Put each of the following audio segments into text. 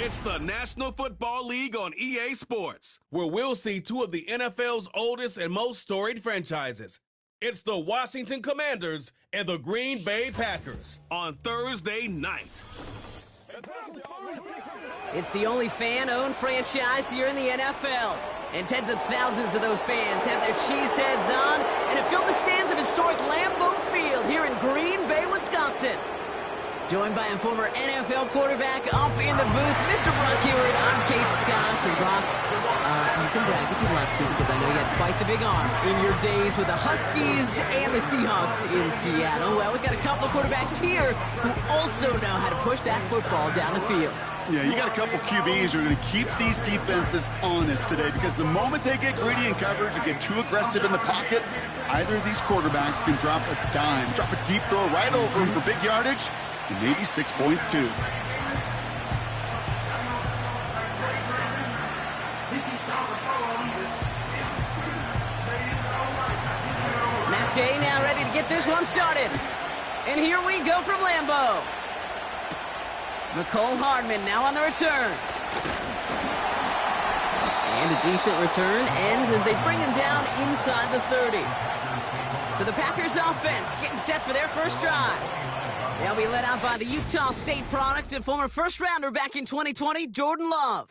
It's the National Football League on EA Sports, where we'll see two of the NFL's oldest and most storied franchises. It's the Washington Commanders and the Green Bay Packers on Thursday night. It's the only fan-owned franchise here in the NFL. And tens of thousands of those fans have their cheese heads on and have filled the stands of historic Lambeau Field here in Green Bay, Wisconsin. Joined by a former NFL quarterback off in the booth, Mr. Brock Hewitt. I'm Kate Scott. And Brock, you can brag if you'd like to, because I know you had quite the big arm in your days with the Huskies and the Seahawks in Seattle. Well, we've got a couple of quarterbacks here who also know how to push that football down the field. Yeah, you got a couple QBs who are going to keep these defenses honest today, because the moment they get greedy in coverage and get too aggressive in the pocket, either of these quarterbacks can drop a dime, drop a deep throw right over them for big yardage, and maybe 6 points too. Matt Gay now ready to get this one started. And here we go from Lambeau. McCole Hardman now on the return. And a decent return ends as they bring him down inside the 30. So the Packers offense getting set for their first drive. They'll be led out by the Utah State product and former first-rounder back in 2020, Jordan Love.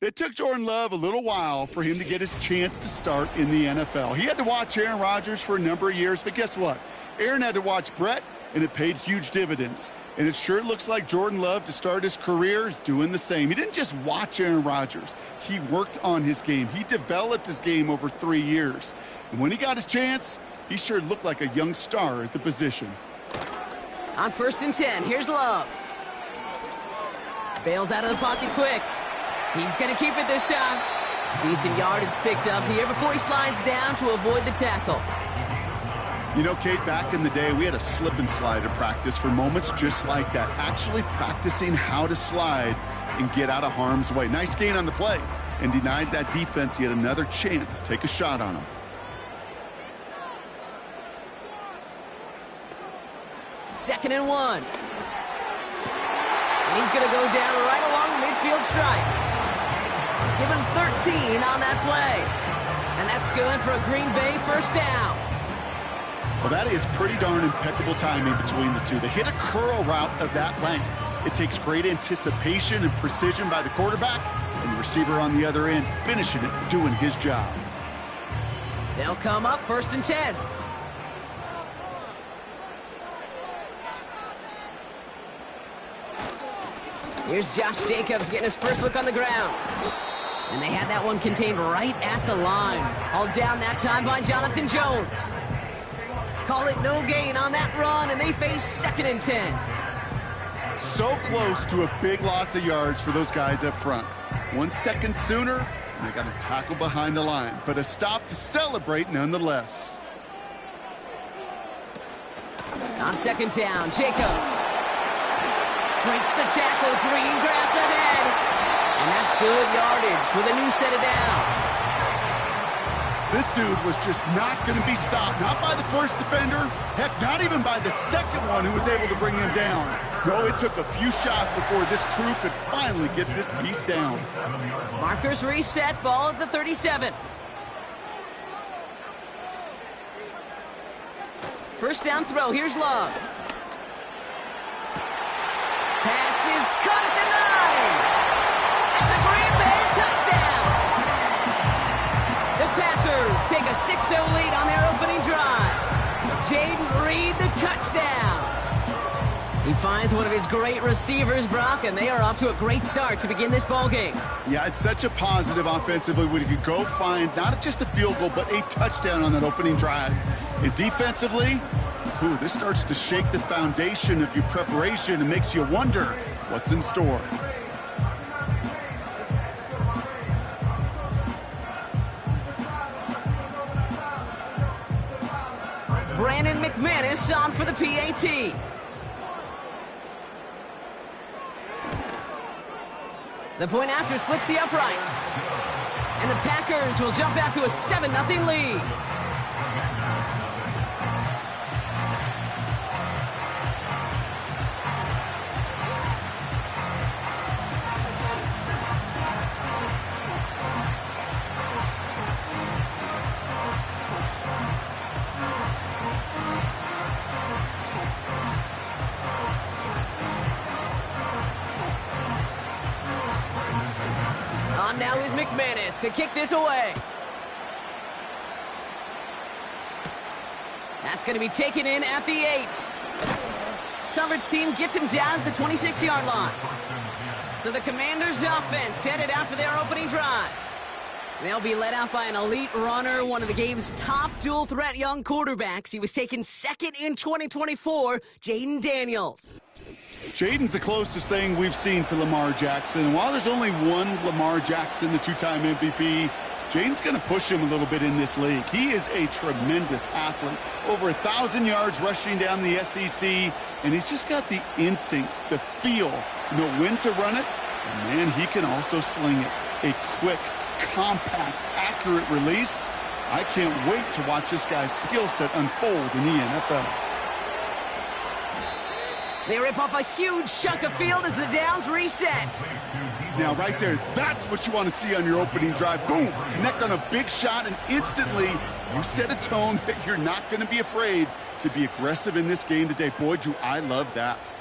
It took Jordan Love a little while for him to get his chance to start in the NFL. He had to watch Aaron Rodgers for a number of years, but guess what? Aaron had to watch Brett, and it paid huge dividends. And it sure looks like Jordan Love, to start his career, is doing the same. He didn't just watch Aaron Rodgers. He worked on his game. He developed his game over 3 years. And when he got his chance, he sure looked like a young star at the position. On 1st and 10, here's Love. Bails out of the pocket quick. He's going to keep it this time. Decent yardage picked up here before he slides down to avoid the tackle. You know, Kate, back in the day, we had a slip and slide in practice for moments just like that. Actually practicing how to slide and get out of harm's way. Nice gain on the play, and denied that defense yet another chance to take a shot on him. Second and 1. And he's going to go down right along the midfield stripe. Give him 13 on that play. And that's good for a Green Bay first down. Well, that is pretty darn impeccable timing between the two. They hit a curl route of that length. It takes great anticipation and precision by the quarterback, and the receiver on the other end finishing it, doing his job. They'll come up 1st and 10. Here's Josh Jacobs getting his first look on the ground. And they had that one contained right at the line. Hauled down that time by Jonathan Jones. Call it no gain on that run, and they face 2nd and 10. So close to a big loss of yards for those guys up front. 1 second sooner, and they got a tackle behind the line. But a stop to celebrate nonetheless. On 2nd down, Jacobs breaks the tackle, green grass ahead. And that's good yardage with a new set of downs. This dude was just not going to be stopped. Not by the first defender. Heck, not even by the second one who was able to bring him down. No, it took a few shots before this crew could finally get this piece down. Markers reset, ball at the 37. First down throw, here's Love. Pass is cut at the 9. It's a Green Bay touchdown. The Packers take a 6-0 lead on their opening drive. Jaden Reed, the touchdown. He finds one of his great receivers, Brock, and they are off to a great start to begin this ballgame. Yeah, it's such a positive offensively when you could go find not just a field goal, but a touchdown on that opening drive. And defensively, this starts to shake the foundation of your preparation and makes you wonder what's in store. Brandon McManus on for the PAT. The point after splits the uprights. And the Packers will jump out to a 7-0 lead. On now is McManus to kick this away. That's going to be taken in at the 8. Coverage team gets him down at the 26-yard line. So the Commanders' offense headed out for their opening drive. They'll be led out by an elite runner, one of the game's top dual-threat young quarterbacks. He was taken second in 2024, Jaden Daniels. Jaden's the closest thing we've seen to Lamar Jackson. And while there's only one Lamar Jackson, the two-time MVP, Jaden's going to push him a little bit in this league. He is a tremendous athlete. Over 1,000 yards rushing down the SEC, and he's just got the instincts, the feel to know when to run it. And, man, he can also sling it. A quick, compact, accurate release. I can't wait to watch this guy's skill set unfold in the NFL. They rip off a huge chunk of field as the downs reset. Now, right there, that's what you want to see on your opening drive. Boom! Connect on a big shot, and instantly you set a tone that you're not going to be afraid to be aggressive in this game today. Boy, do I love that.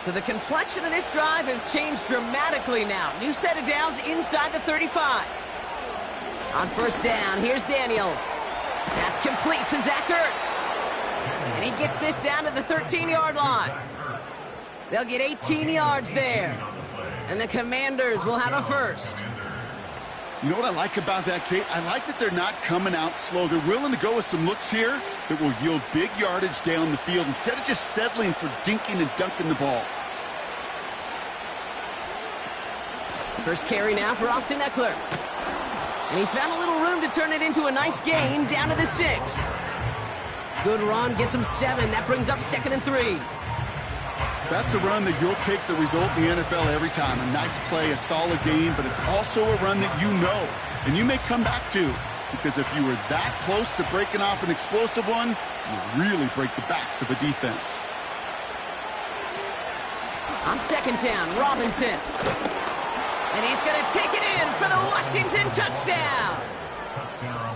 So the complexion of this drive has changed dramatically now. New set of downs inside the 35. On first down, here's Daniels. That's complete to Zach Ertz. And he gets this down to the 13-yard line. They'll get 18 yards there. And the Commanders will have a first. You know what I like about that, Kate? I like that they're not coming out slow. They're willing to go with some looks here that will yield big yardage down the field instead of just settling for dinking and dunking the ball. First carry now for Austin Eckler. And he found a little room to turn it into a nice gain down to the 6. Good run, gets him 7. That brings up 2nd and 3. That's a run that you'll take the result in the NFL every time. A nice play, a solid gain, but it's also a run that you know and you may come back to, because if you were that close to breaking off an explosive one, you really break the backs of a defense. On second down, Robinson. And he's going to take it in for the Washington touchdown.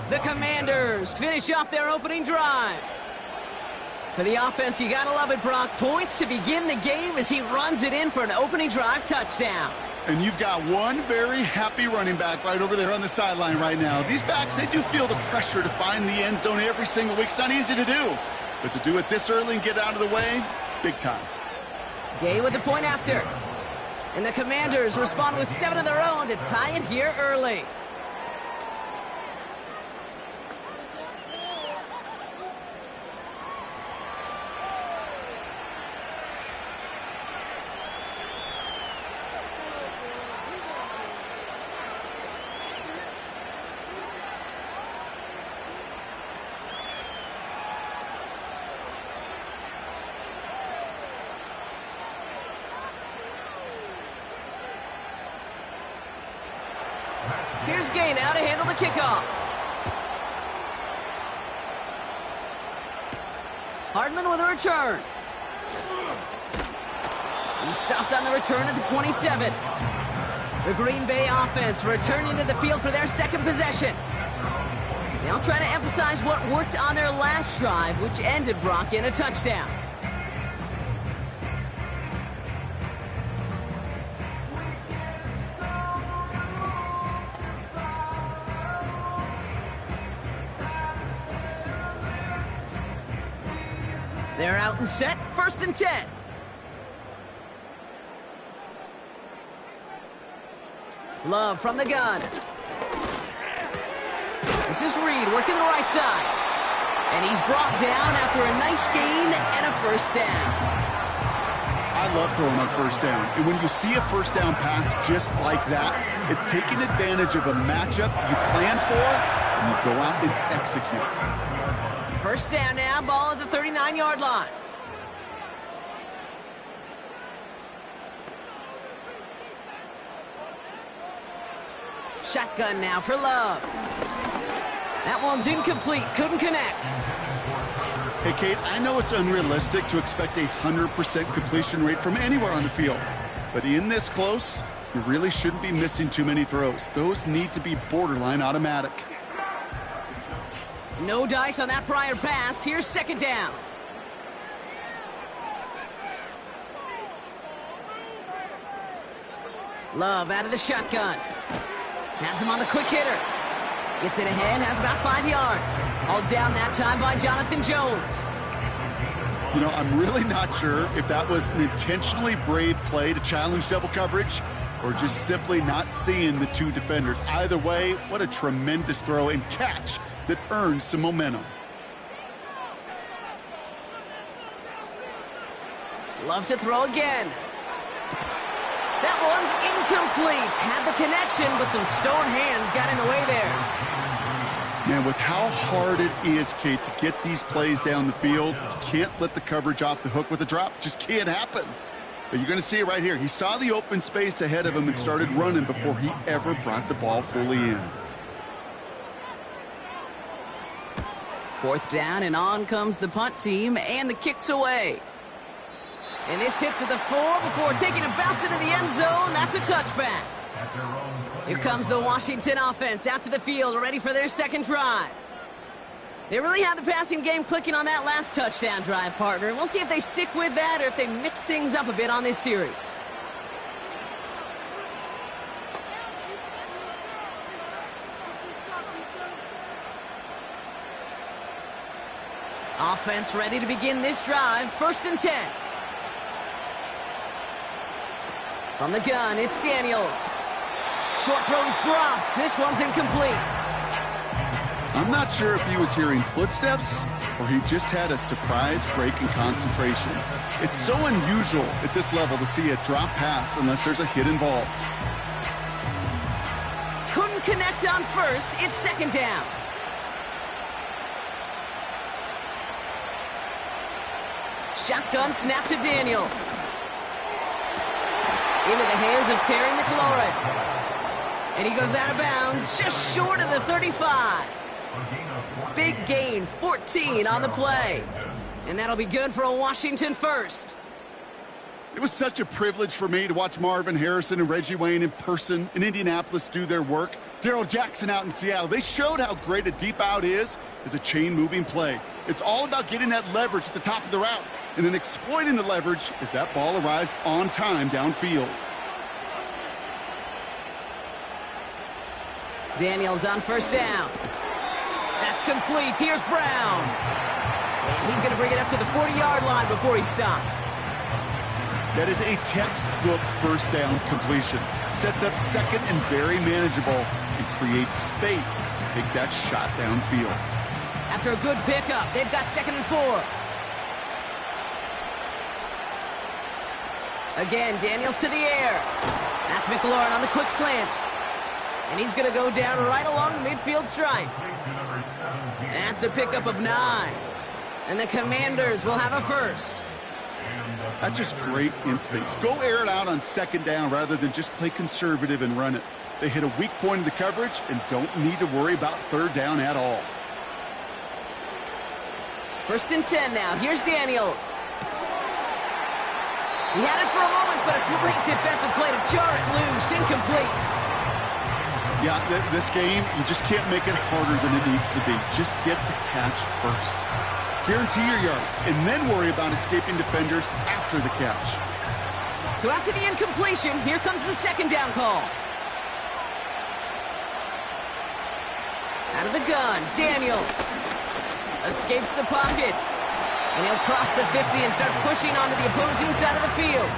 The Commanders finish off their opening drive. For the offense, you got to love it, Brock. Points to begin the game as he runs it in for an opening drive touchdown. And you've got one very happy running back right over there on the sideline right now. These backs, they do feel the pressure to find the end zone every single week. It's not easy to do. But to do it this early and get out of the way, big time. Gay with the point after. And the Commanders respond with 7 of their own to tie it here early. Here's Gay now to handle the kickoff. Hardman with a return. He's stopped on the return at the 27. The Green Bay offense returning to the field for their second possession. They'll try to emphasize what worked on their last drive, which ended, Brock, in a touchdown. They're out and set, 1st and 10. Love from the gun. This is Reed working the right side. And he's brought down after a nice gain and a first down. I love throwing on first down. And when you see a first down pass just like that, it's taking advantage of a matchup you plan for, and you go out and execute. First down now, ball at the 39-yard line. Shotgun now for Love. That one's incomplete, couldn't connect. Hey, Kate, I know it's unrealistic to expect a 100% completion rate from anywhere on the field. But in this close, you really shouldn't be missing too many throws. Those need to be borderline automatic. No dice on that prior pass. Here's second down. Love out of the shotgun. Has him on the quick hitter. Gets it ahead, has about 5 yards. All down that time by Jonathan Jones. You know, I'm really not sure if that was an intentionally brave play to challenge double coverage or just simply not seeing the two defenders. Either way, what a tremendous throw and catch that earned some momentum. Love to throw again. That one's incomplete. Had the connection, but some stone hands got in the way there. Man, with how hard it is, Kate, to get these plays down the field, you can't let the coverage off the hook with a drop. It just can't happen. But you're going to see it right here. He saw the open space ahead of him and started running before he ever brought the ball fully in. 4th down, and on comes the punt team, and the kick's away. And this hits at the 4 before taking a bounce into the end zone. That's a touchback. Here comes the Washington offense out to the field, ready for their second drive. They really had the passing game clicking on that last touchdown drive, partner. We'll see if they stick with that or if they mix things up a bit on this series. Offense ready to begin this drive. 1st and 10. From the gun, it's Daniels. Short throw's dropped. This one's incomplete. I'm not sure if he was hearing footsteps or he just had a surprise break in concentration. It's so unusual at this level to see a drop pass unless there's a hit involved. Couldn't connect on 1st. It's 2nd down. Shotgun snap to Daniels. Into the hands of Terry McLaurin. And he goes out of bounds, just short of the 35. Big gain, 14 on the play. And that'll be good for a Washington first. It was such a privilege for me to watch Marvin Harrison and Reggie Wayne in person in Indianapolis do their work. Darrell Jackson out in Seattle. They showed how great a deep out is as a chain-moving play. It's all about getting that leverage at the top of the route and then exploiting the leverage as that ball arrives on time downfield. Daniels on 1st down. That's complete. Here's Brown. And he's going to bring it up to the 40-yard line before he's stopped. That is a textbook 1st down completion. Sets up 2nd and very manageable and creates space to take that shot downfield. After a good pickup, they've got 2nd and 4. Again, Daniels to the air. That's McLaurin on the quick slant. And he's going to go down right along the midfield stripe. That's a pickup of 9. And the Commanders will have a first. That's just great instincts. Go air it out on 2nd down rather than just play conservative and run it. They hit a weak point in the coverage and don't need to worry about 3rd down at all. 1st and 10 now. Here's Daniels. He had it for a moment, but a great defensive play to jar it loose. Incomplete. Yeah, this game, you just can't make it harder than it needs to be. Just get the catch first. Guarantee your yards, and then worry about escaping defenders after the catch. So after the incompletion, here comes the 2nd down call. Out of the gun, Daniels. Escapes the pocket. And he'll cross the 50 and start pushing onto the opposing side of the field.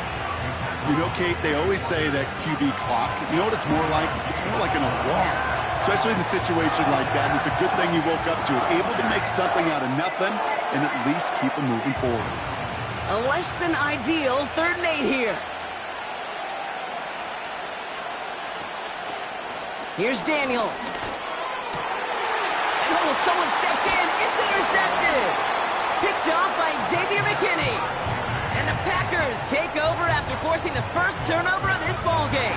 You know, Kate, they always say that QB clock, you know what it's more like? It's more like an alarm, especially in a situation like that. And it's a good thing you woke up to it, able to make something out of nothing and at least keep them moving forward. A less than ideal 3rd and 8 here. Here's Daniels. And oh, someone stepped in. It's intercepted. Picked off by Xavier McKinney. And the Packers take over after forcing the first turnover of this ballgame.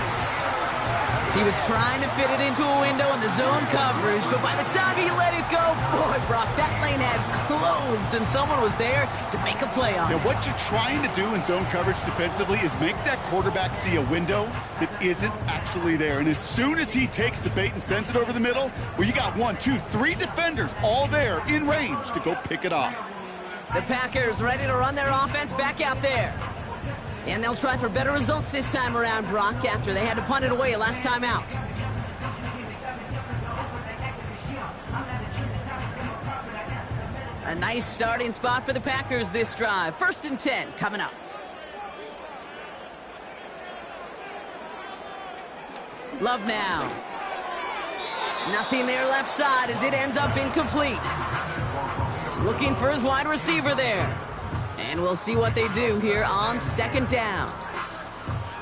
He was trying to fit it into a window in the zone coverage, but by the time he let it go, boy, Brock, that lane had closed, and someone was there to make a play on it. Now, what you're trying to do in zone coverage defensively is make that quarterback see a window that isn't actually there. And as soon as he takes the bait and sends it over the middle, well, you got 1, 2, 3 defenders all there in range to go pick it off. The Packers ready to run their offense back out there. And they'll try for better results this time around, Brock, after they had to punt it away last time out. A nice starting spot for the Packers this drive. 1st and 10 coming up. Love now. Nothing there left side as it ends up incomplete. Looking for his wide receiver there. And we'll see what they do here on 2nd down.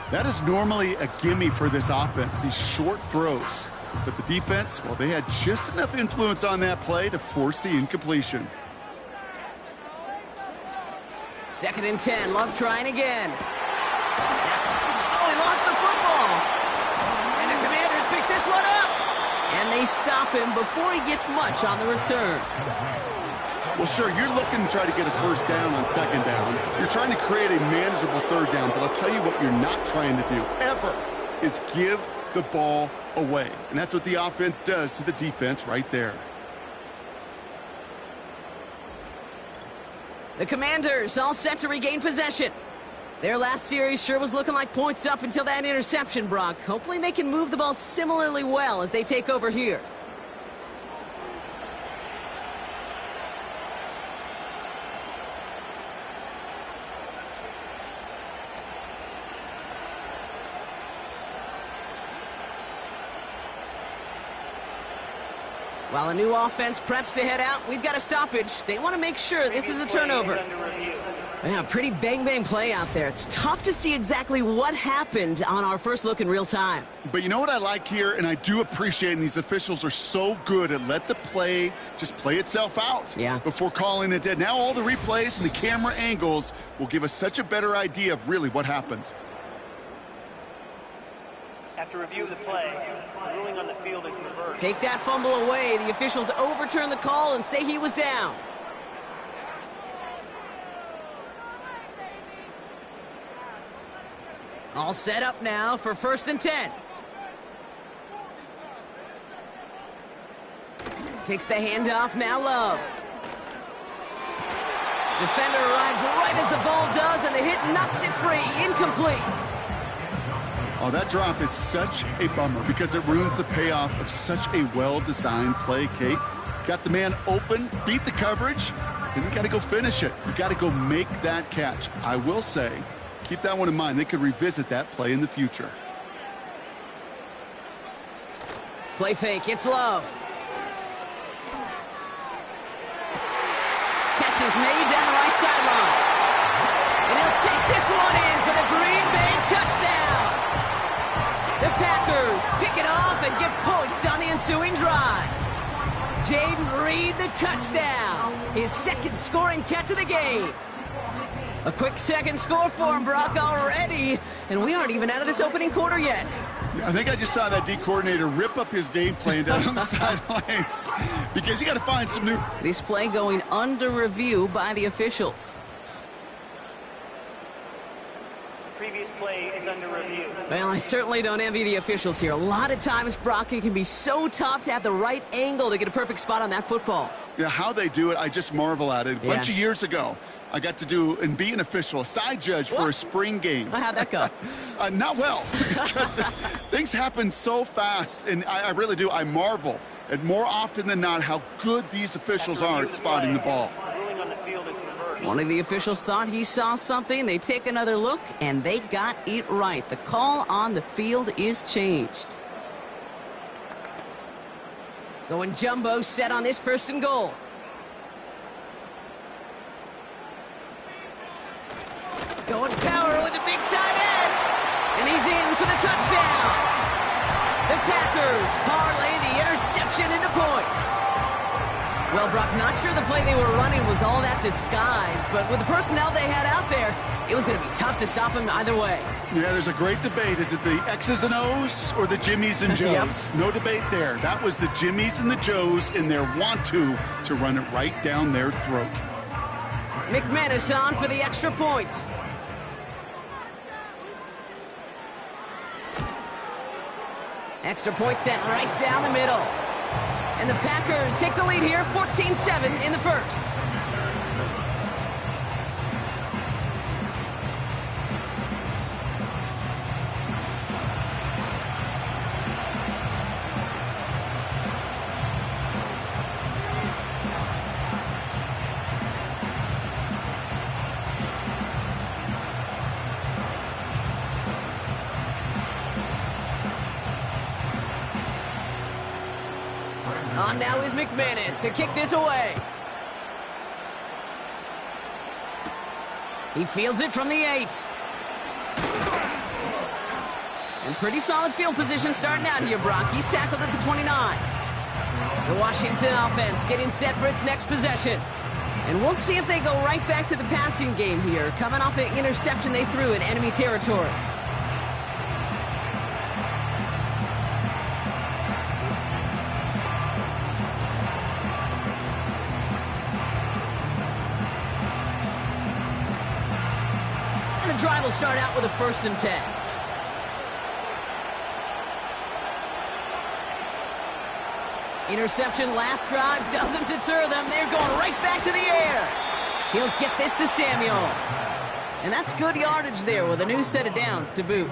That is normally a gimme for this offense, these short throws. But the defense, well, they had just enough influence on that play to force the incompletion. 2nd and 10, Love trying again. He lost the football. And the Commanders pick this one up. And they stop him before he gets much on the return. Well, sure, you're looking to try to get a 1st down on 2nd down. You're trying to create a manageable 3rd down, but I'll tell you what you're not trying to do, ever, is give the ball away. And that's what the offense does to the defense right there. The Commanders all set to regain possession. Their last series sure was looking like points up until that interception, Brock. Hopefully they can move the ball similarly well as they take over here. While a new offense preps to head out, we've got a stoppage. They want to make sure this is a turnover. Yeah, pretty bang-bang play out there. It's tough to see exactly what happened on our first look in real time. But you know what I like here, and I do appreciate, and these officials are so good at let the play just play itself out before calling it dead. Now all the replays and the camera angles will give us such a better idea of really what happened. After review of the play, the ruling on the field is reversed. Take that fumble away. The officials overturn the call and say he was down. All set up now for 1st and 10. Takes the handoff, now Love. Defender arrives right as the ball does, and the hit knocks it free. Incomplete. Oh, that drop is such a bummer because it ruins the payoff of such a well-designed play, Kate. Got the man open, beat the coverage, then you got to go finish it. You got to go make that catch. I will say, keep that one in mind. They could revisit that play in the future. Play fake, it's Love. Catch is made down the right sideline. And he'll take this one in for the Green Bay touchdown. The Packers pick it off and get points on the ensuing drive. Jaden Reed, the touchdown. His 2nd scoring catch of the game. A quick 2nd score for him, Brock, already. And we aren't even out of this opening quarter yet. I think I just saw that D coordinator rip up his game plan down on the sidelines because you got to find some new. This play going under review by the officials. Previous play is under review. Well, I certainly don't envy the officials here. A lot of times, Brock, it can be so tough to have the right angle to get a perfect spot on that football. Yeah, how they do it, I just marvel at it. A bunch of years ago, I got to do and be an official, a side judge for a spring game. How'd that go? Not well, because things happen so fast, and I really do. I marvel at more often than not how good these officials are at spotting the ball. One of the officials thought he saw something. They take another look, and they got it right. The call on the field is changed. Going jumbo set on this 1st and goal. Going power with a big tight end. And he's in for the touchdown. The Packers parlay the interception into points. Well, Brock, not sure the play they were running was all that disguised, but with the personnel they had out there, it was going to be tough to stop him either way. Yeah, there's a great debate. Is it the X's and O's or the Jimmies and Joes? No debate there. That was the Jimmies and the Joes in their want-to run it right down their throat. McManus on for the extra point. Extra point sent right down the middle. And the Packers take the lead here, 14-7 in the 1st. On now is McManus to kick this away. He fields it from the 8. And pretty solid field position starting out here, Brock. He's tackled at the 29. The Washington offense getting set for its next possession. And we'll see if they go right back to the passing game here, coming off an interception they threw in enemy territory. And the drive will start out with a 1st and 10. Interception last drive doesn't deter them. They're going right back to the air. He'll get this to Samuel. And that's good yardage there with a new set of downs to boot.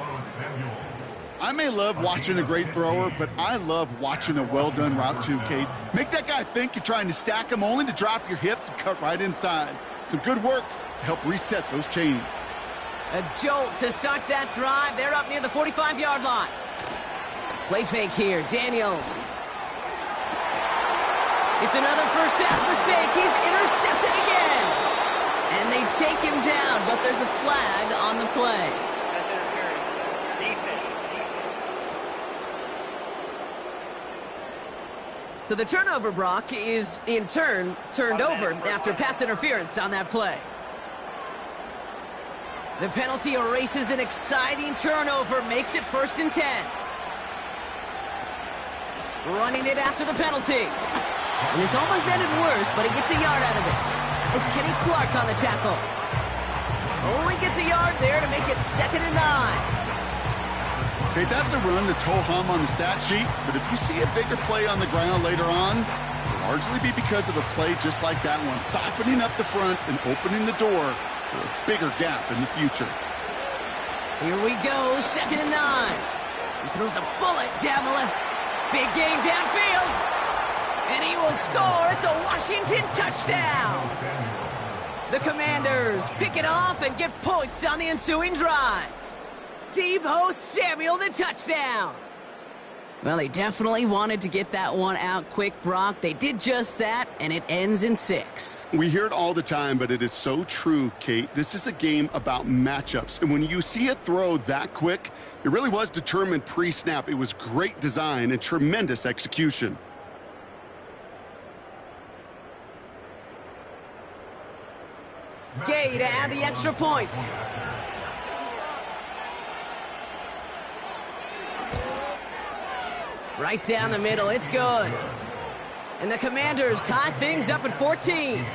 I may love watching a great thrower, but I love watching a well-done route too, Kate. Make that guy think you're trying to stack him only to drop your hips and cut right inside. Some good work to help reset those chains. A jolt to start that drive. They're up near the 45-yard line. Play fake here, Daniels. It's another first half mistake. He's intercepted again. And they take him down, but there's a flag on the play. That's interference. Defense. So the turnover, Brock, is in turn turned over after pass interference on that play. The penalty erases an exciting turnover, makes it 1st and 10. Running it after the penalty. And this almost ended worse, but he gets a yard out of it. That was Kenny Clark on the tackle. Only gets a yard there to make it 2nd and 9. Okay, that's a run that's ho-hum on the stat sheet, but if you see a bigger play on the ground later on, it'll largely be because of a play just like that one, softening up the front and opening the door for a bigger gap in the future. Here we go, 2nd and 9. He throws a bullet down the left. Big game downfield. And he will score. It's a Washington touchdown. The Commanders pick it off and get points on the ensuing drive. Deebo Samuel, the touchdown. Well, they definitely wanted to get that one out quick, Brock. They did just that, and it ends in 6. We hear it all the time, but it is so true, Kate. This is a game about matchups. And when you see a throw that quick, it really was determined pre-snap. It was great design and tremendous execution. Gay to add the extra point. Right down the middle, it's good. And the Commanders tie things up at 14.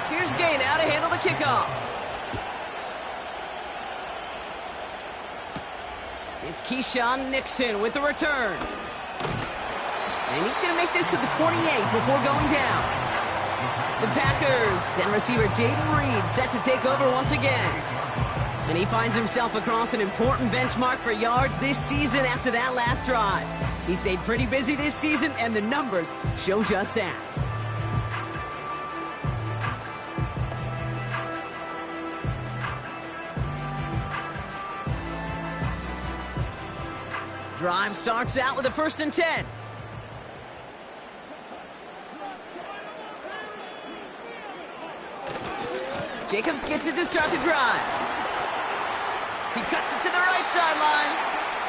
Here's Gay now to handle the kickoff. It's Keyshawn Nixon with the return. And he's going to make this to the 28 before going down. The Packers and receiver Jaden Reed set to take over once again. And he finds himself across an important benchmark for yards this season after that last drive. He stayed pretty busy this season, and the numbers show just that. Drive starts out with a 1st and 10. Jacobs gets it to start the drive. He cuts it to the right sideline.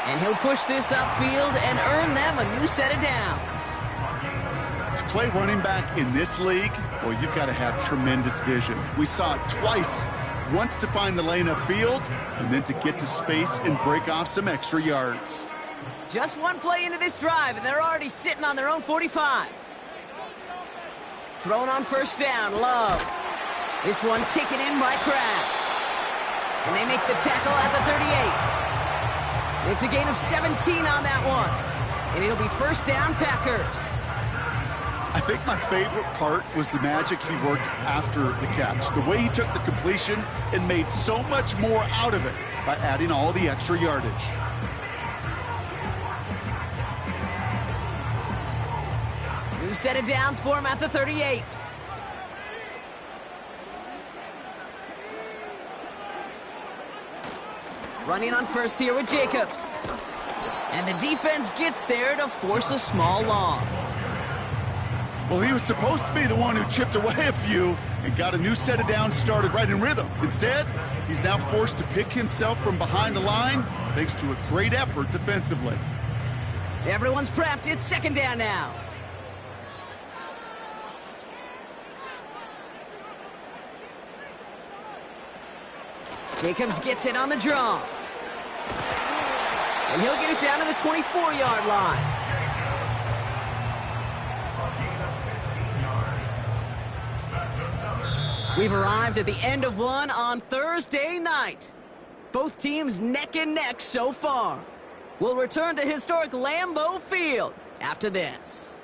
And he'll push this upfield and earn them a new set of downs. To play running back in this league, well, you've got to have tremendous vision. We saw it twice. Once to find the lane upfield, and then to get to space and break off some extra yards. Just one play into this drive, and they're already sitting on their own 45. Thrown on 1st down, Love. This one taken in by Kraft. And they make the tackle at the 38. It's a gain of 17 on that one. And it'll be 1st down, Packers. I think my favorite part was the magic he worked after the catch. The way he took the completion and made so much more out of it by adding all the extra yardage. New set of downs for him at the 38. Running on first here with Jacobs. And the defense gets there to force a small loss. Well, he was supposed to be the one who chipped away a few and got a new set of downs started right in rhythm. Instead, he's now forced to pick himself from behind the line thanks to a great effort defensively. Everyone's prepped. It's second down now. Jacobs gets it on the draw. And he'll get it down to the 24-yard line. We've arrived at the end of one on Thursday night. Both teams neck and neck so far. We'll return to historic Lambeau Field after this.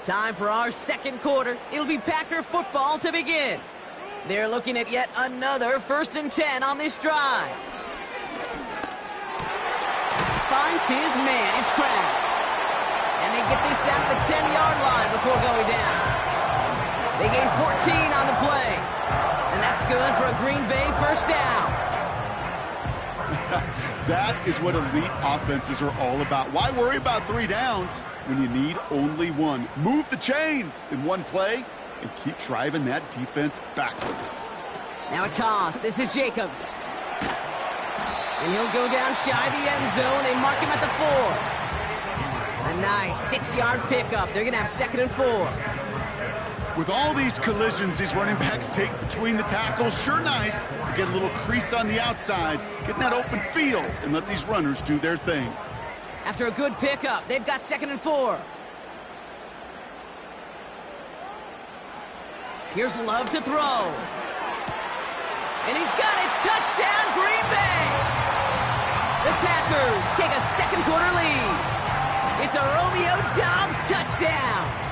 Time for our second quarter. It'll be Packer football to begin. They're looking at yet another 1st and 10 on this drive. Finds his man. It's Kraft. And they get this down to the 10-yard line before going down. They gain 14 on the play. And that's good for a Green Bay first down. That is what elite offenses are all about. Why worry about 3 downs when you need only one? Move the chains in one play and keep driving that defense backwards. Now a toss. This is Jacobs. And he'll go down shy of the end zone. They mark him at the 4. A nice 6-yard pickup. They're going to have 2nd and 4. With all these collisions these running backs take between the tackles, sure nice to get a little crease on the outside, get in that open field, and let these runners do their thing. After a good pickup, they've got 2nd and 4. Here's Love to throw. And he's got it. Touchdown, Green Bay! The Packers take a second quarter lead. It's a Romeo Doubs touchdown.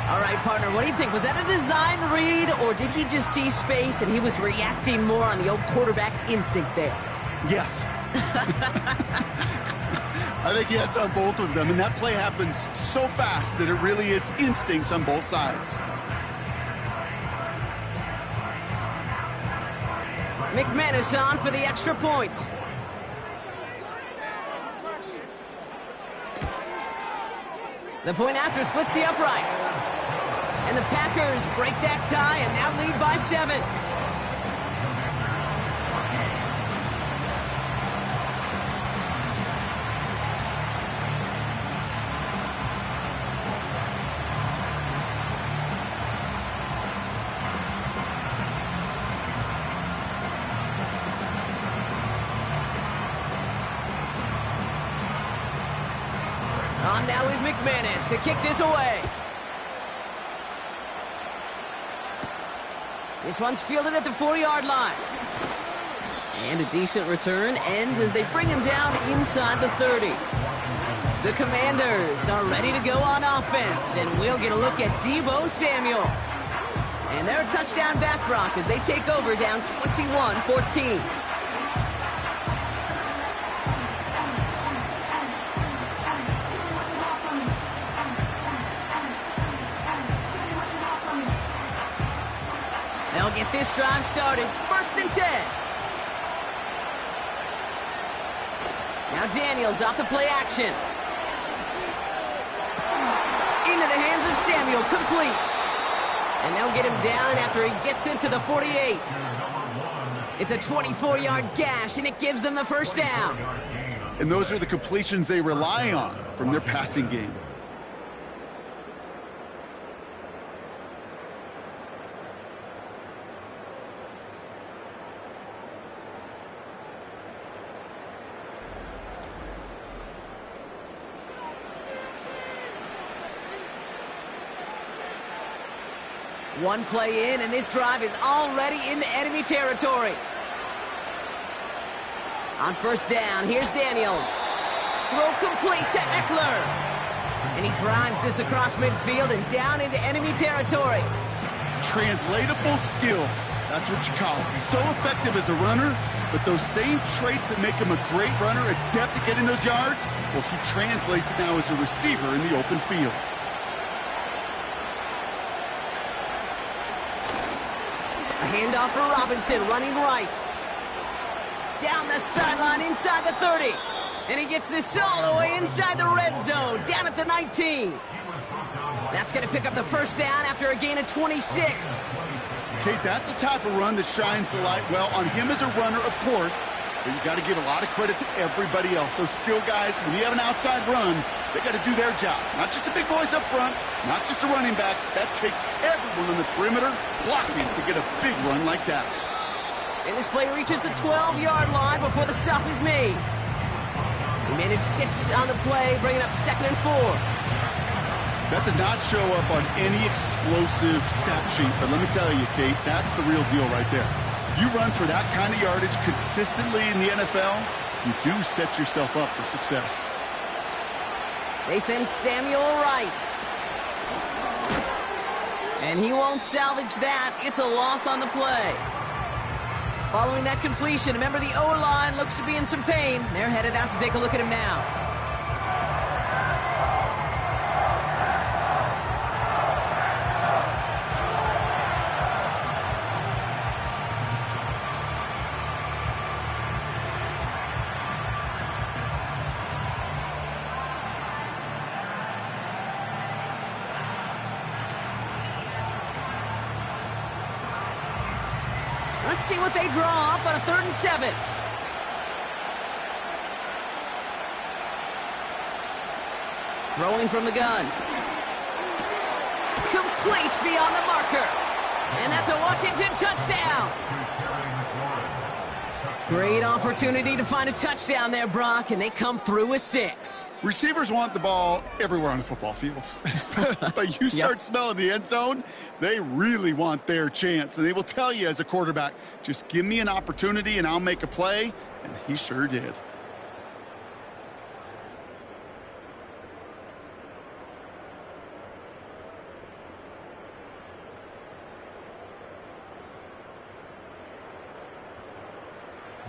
All right, partner, what do you think? Was that a design read, or did he just see space and he was reacting more on the old quarterback instinct there? Yes. I think yes on both of them, and that play happens so fast that it really is instincts on both sides. McManus on for the extra point. The point after splits the uprights. And the Packers break that tie and now lead by 7. On now is McManus to kick this away. This one's fielded at the 4-yard line. And a decent return ends as they bring him down inside the 30. The Commanders are ready to go on offense, and we'll get a look at Deebo Samuel. And they're a touchdown back, Brock, as they take over down 21-14. They'll get this drive started. 1st and 10. Now Daniels off the play action. Into the hands of Samuel, complete. And they'll get him down after he gets into the 48. It's a 24-yard gash, and it gives them the first down. And those are the completions they rely on from their passing game. One play in, and this drive is already into enemy territory. On first down, here's Daniels. Throw complete to Eckler. And he drives this across midfield and down into enemy territory. Translatable skills. That's what you call it. So effective as a runner, but those same traits that make him a great runner, adept at getting those yards, well, he translates now as a receiver in the open field. A handoff for Robinson, running right. Down the sideline, inside the 30. And he gets this all the way inside the red zone, down at the 19. That's going to pick up the first down after a gain of 26. Kate, that's the type of run that shines the light well on him as a runner, of course, but you got to give a lot of credit to everybody else. Those skill guys, when you have an outside run, they got to do their job. Not just the big boys up front, not just the running backs. That takes everyone on the perimeter blocking to get a big run like that. And this play reaches the 12-yard line before the stop is made. He made it 6 on the play, bringing up 2nd and 4. That does not show up on any explosive stat sheet, but let me tell you, Kate, that's the real deal right there. You run for that kind of yardage consistently in the NFL, you do set yourself up for success. They send Samuel right. And he won't salvage that. It's a loss on the play. Following that completion, remember the O-line looks to be in some pain. They're headed out to take a look at him now. Let's see what they draw up on a 3rd and 7. Throwing from the gun. Complete beyond the marker. And that's a Washington touchdown. Great opportunity to find a touchdown there, Brock, and they come through with 6. Receivers want the ball everywhere on the football field. But you start smelling the end zone, they really want their chance. And they will tell you as a quarterback, just give me an opportunity and I'll make a play. And he sure did.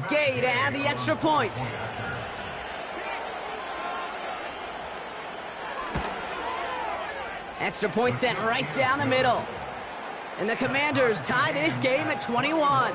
Gay to add the extra point. Extra point sent right down the middle. And the Commanders tie this game at 21.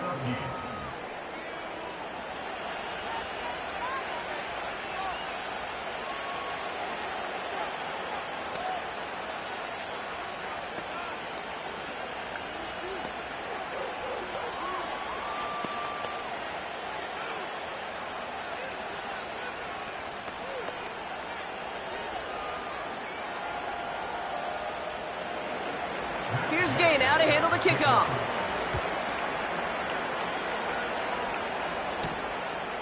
Here's Gay now to handle the kickoff.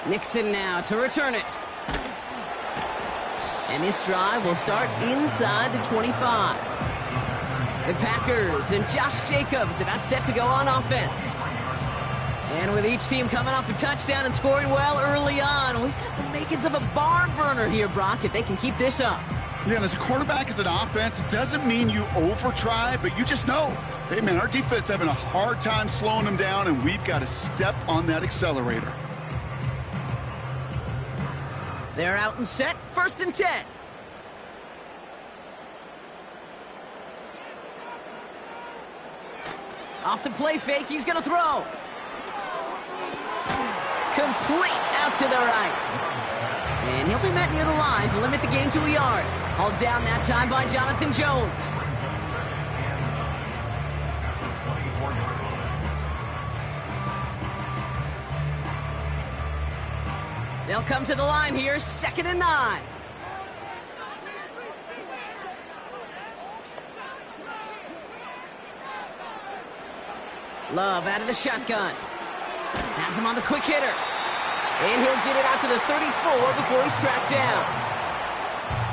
Nixon now to return it. And this drive will start inside the 25. The Packers and Josh Jacobs about set to go on offense. And with each team coming off a touchdown and scoring well early on, we've got the makings of a barn burner here, Brock, if they can keep this up. Yeah, and as a quarterback, as an offense, it doesn't mean you over-try, but you just know, hey, man, our defense is having a hard time slowing them down, and we've got to step on that accelerator. They're out and set, 1st and 10. Off the play fake, he's going to throw. Complete out to the right. And he'll be met near the line to limit the gain to a yard. Hauled down that time by Jonathan Jones. They'll come to the line here, 2nd and 9. Love out of the shotgun. Has him on the quick hitter. And he'll get it out to the 34 before he's tracked down.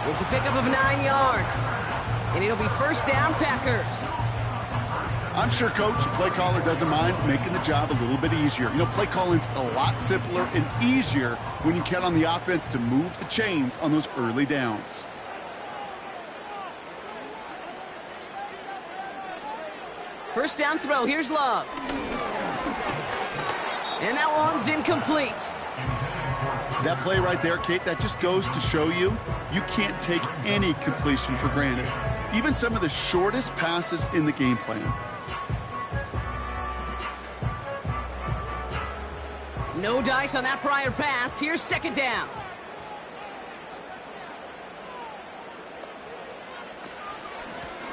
It's a pickup of 9 yards. And it'll be 1st down, Packers. I'm sure coach, play caller doesn't mind making the job a little bit easier. You know, play calling's a lot simpler and easier when you count on the offense to move the chains on those early downs. First down throw, here's Love. And that one's incomplete. That play right there, Kate, that just goes to show you can't take any completion for granted. Even some of the shortest passes in the game plan. No dice on that prior pass. Here's second down.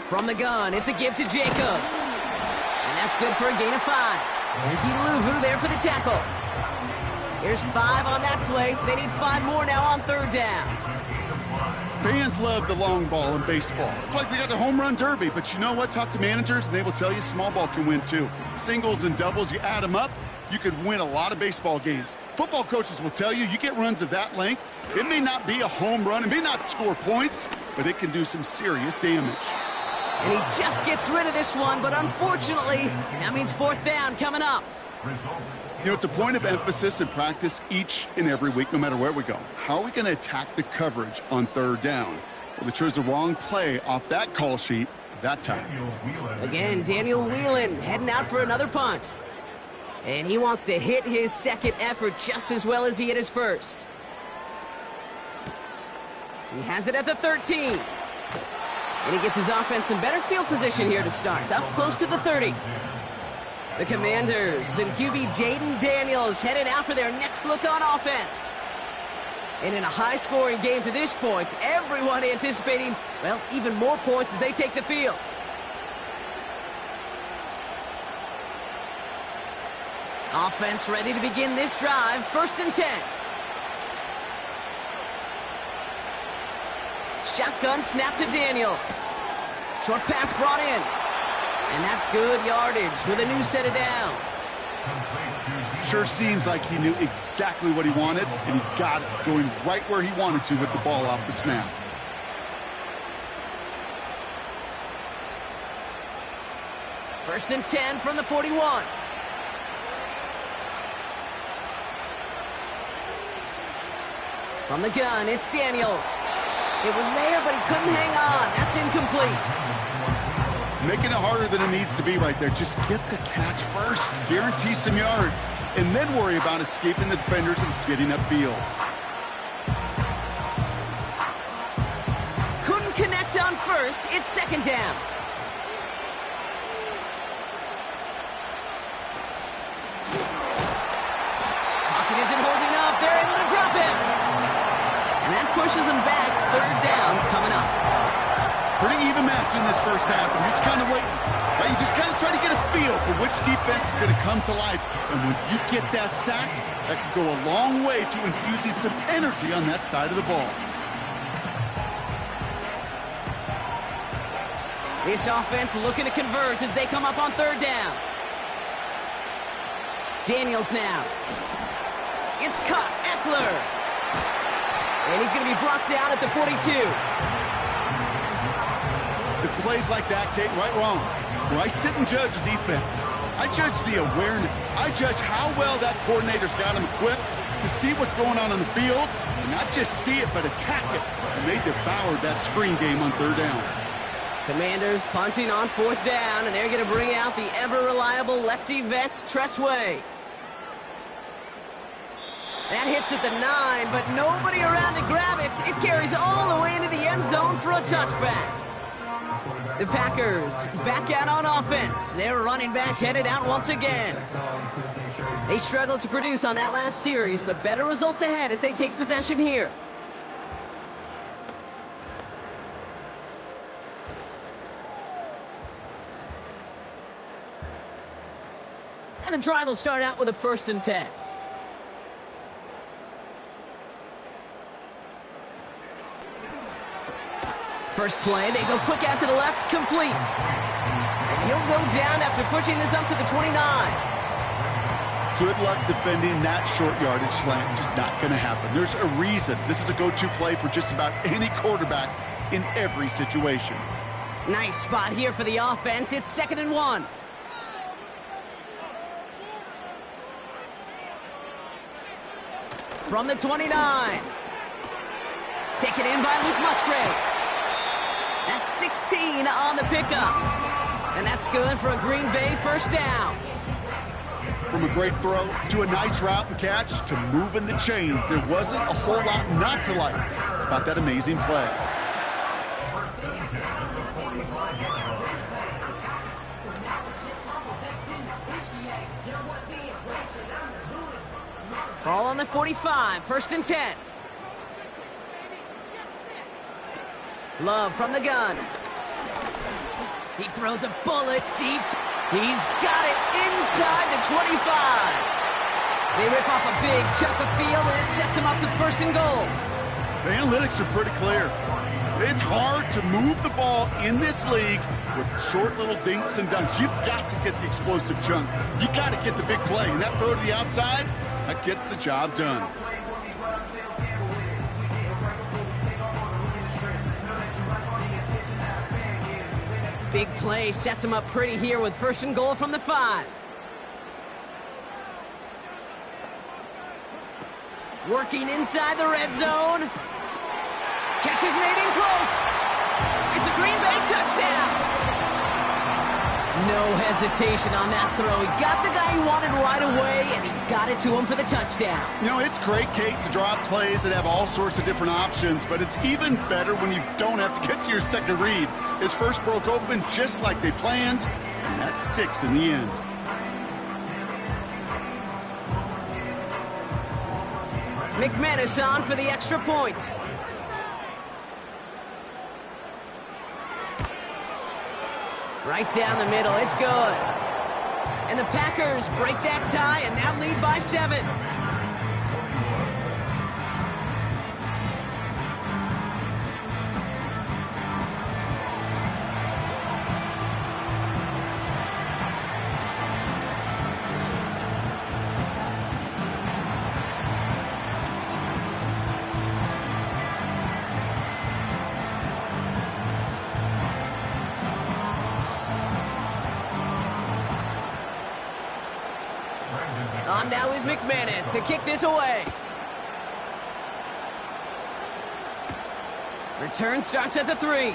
From the gun, it's a give to Jacobs. And that's good for a gain of 5. And Luvu there for the tackle. Here's 5 on that play. They need 5 more now on third down. Fans love the long ball in baseball. It's like they got the home run derby, but you know what? Talk to managers, and they will tell you small ball can win too. Singles and doubles, you add them up, you could win a lot of baseball games. Football coaches will tell you get runs of that length. It may not be a home run, it may not score points, but it can do some serious damage. And he just gets rid of this one, but unfortunately, that means fourth down coming up. You know, it's a point of emphasis in practice each and every week, no matter where we go. How are we going to attack the coverage on third down? Well, they chose the wrong play off that call sheet that time. Again, Daniel Whelan heading out for another punt. And he wants to hit his second effort just as well as he hit his first. He has it at the 13. And he gets his offense in better field position here to start. Up close to the 30. The Commanders and QB Jaden Daniels headed out for their next look on offense. And in a high-scoring game to this point, everyone anticipating, well, even more points as they take the field. Offense ready to begin this drive. 1st and 10. Shotgun snap to Daniels. Short pass brought in. And that's good yardage with a new set of downs. Sure seems like he knew exactly what he wanted, and he got it, going right where he wanted to with the ball off the snap. First and 10 from the 41. From the gun, it's Daniels. It was there, but he couldn't hang on. That's incomplete. Making it harder than it needs to be right there. Just get the catch first. Guarantee some yards. And then worry about escaping the defenders and getting upfield. Couldn't connect on first. It's second down. Pocket isn't holding up. They're able to drop him. And that pushes him back. Third down coming up. Pretty even match in this first half. I'm just kind of waiting. Right? You just kind of try to get a feel for which defense is going to come to life. And when you get that sack, that could go a long way to infusing some energy on that side of the ball. This offense looking to convert as they come up on third down. Daniels now. It's caught. Eckler. And he's going to be brought down at the 42. It's plays like that, Kate, right, wrong. Where I sit and judge a defense. I judge the awareness. I judge how well that coordinator's got him equipped to see what's going on the field, and not just see it, but attack it. And they devoured that screen game on third down. Commanders punting on fourth down, and they're going to bring out the ever-reliable lefty vets, Tressway. That hits at the 9, but nobody around to grab it. It carries all the way into the end zone for a touchback. The Packers back out on offense. Their running back headed out once again. They struggled to produce on that last series, but better results ahead as they take possession here. And the drive will start out with a 1st and 10. First play, they go quick out to the left, complete. And he'll go down after pushing this up to the 29. Good luck defending that short yardage slant. Just not going to happen. There's a reason this is a go-to play for just about any quarterback in every situation. Nice spot here for the offense. It's 2nd and 1. from the 29. Taken in by Luke Musgrave. That's 16 on the pickup. And that's good for a Green Bay first down. From a great throw to a nice route and catch to moving the chains, there wasn't a whole lot not to like about that amazing play. Ball on the 45, first and 10. Love from the gun. He throws a bullet deep. He's got it inside the 25. They rip off a big chunk of field, and it sets him up with first and goal. The analytics are pretty clear. It's hard to move the ball in this league with short little dinks and dunks. You've got to get the explosive chunk. You got to get the big play, and that throw to the outside, that gets the job done. Big play sets him up pretty here with first and goal from the 5. Working inside the red zone. Catch is made in close. It's a Green Bay touchdown. No hesitation on that throw. He got the guy he wanted right away, and he got it to him for the touchdown. You know, it's great, Kate, to draw up plays that have all sorts of different options, but it's even better when you don't have to get to your second read. His first broke open just like they planned, and that's 6 in the end. McManus on for the extra point. Right down the middle, it's good. And the Packers break that tie and now lead by 7. On now is McManus to kick this away. Return starts at the 3.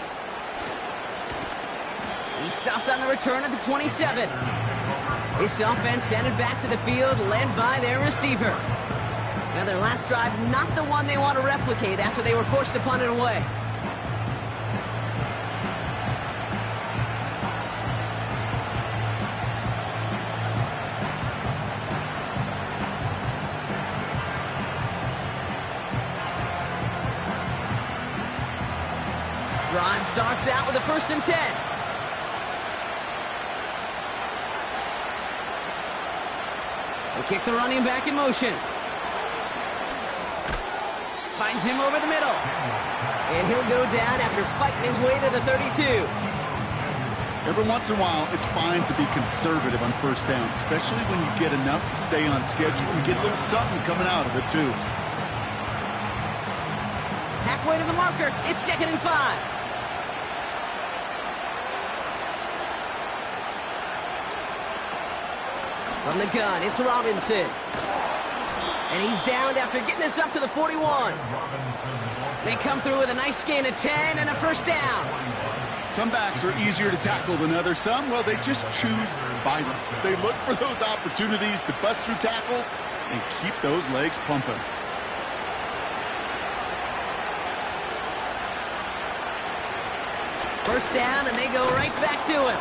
He stopped on the return at the 27. This offense headed back to the field, led by their receiver. Now their last drive, not the one they want to replicate after they were forced to punt it away. Drive starts out with a first and 10. They kick the running back in motion. Finds him over the middle. And he'll go down after fighting his way to the 32. Every once in a while, it's fine to be conservative on first down, especially when you get enough to stay on schedule and get a little something coming out of it, too. Halfway to the marker, it's 2nd and 5. From the gun, it's Robinson. And he's downed after getting this up to the 41. They come through with a nice gain of 10 and a first down. Some backs are easier to tackle than others. Some, well, they just choose violence. They look for those opportunities to bust through tackles and keep those legs pumping. First down, and they go right back to him.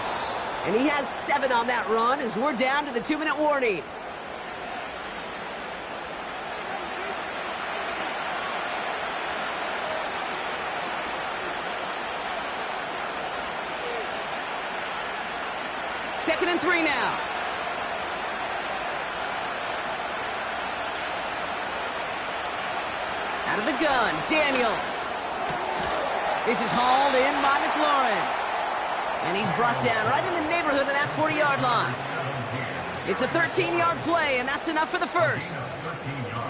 And he has 7 on that run as we're down to the 2-minute warning. Second and 3 now. Out of the gun, Daniels. This is hauled in by McLaurin. And he's brought down right in the neighborhood of that 40-yard line. It's a 13-yard play, and that's enough for the first.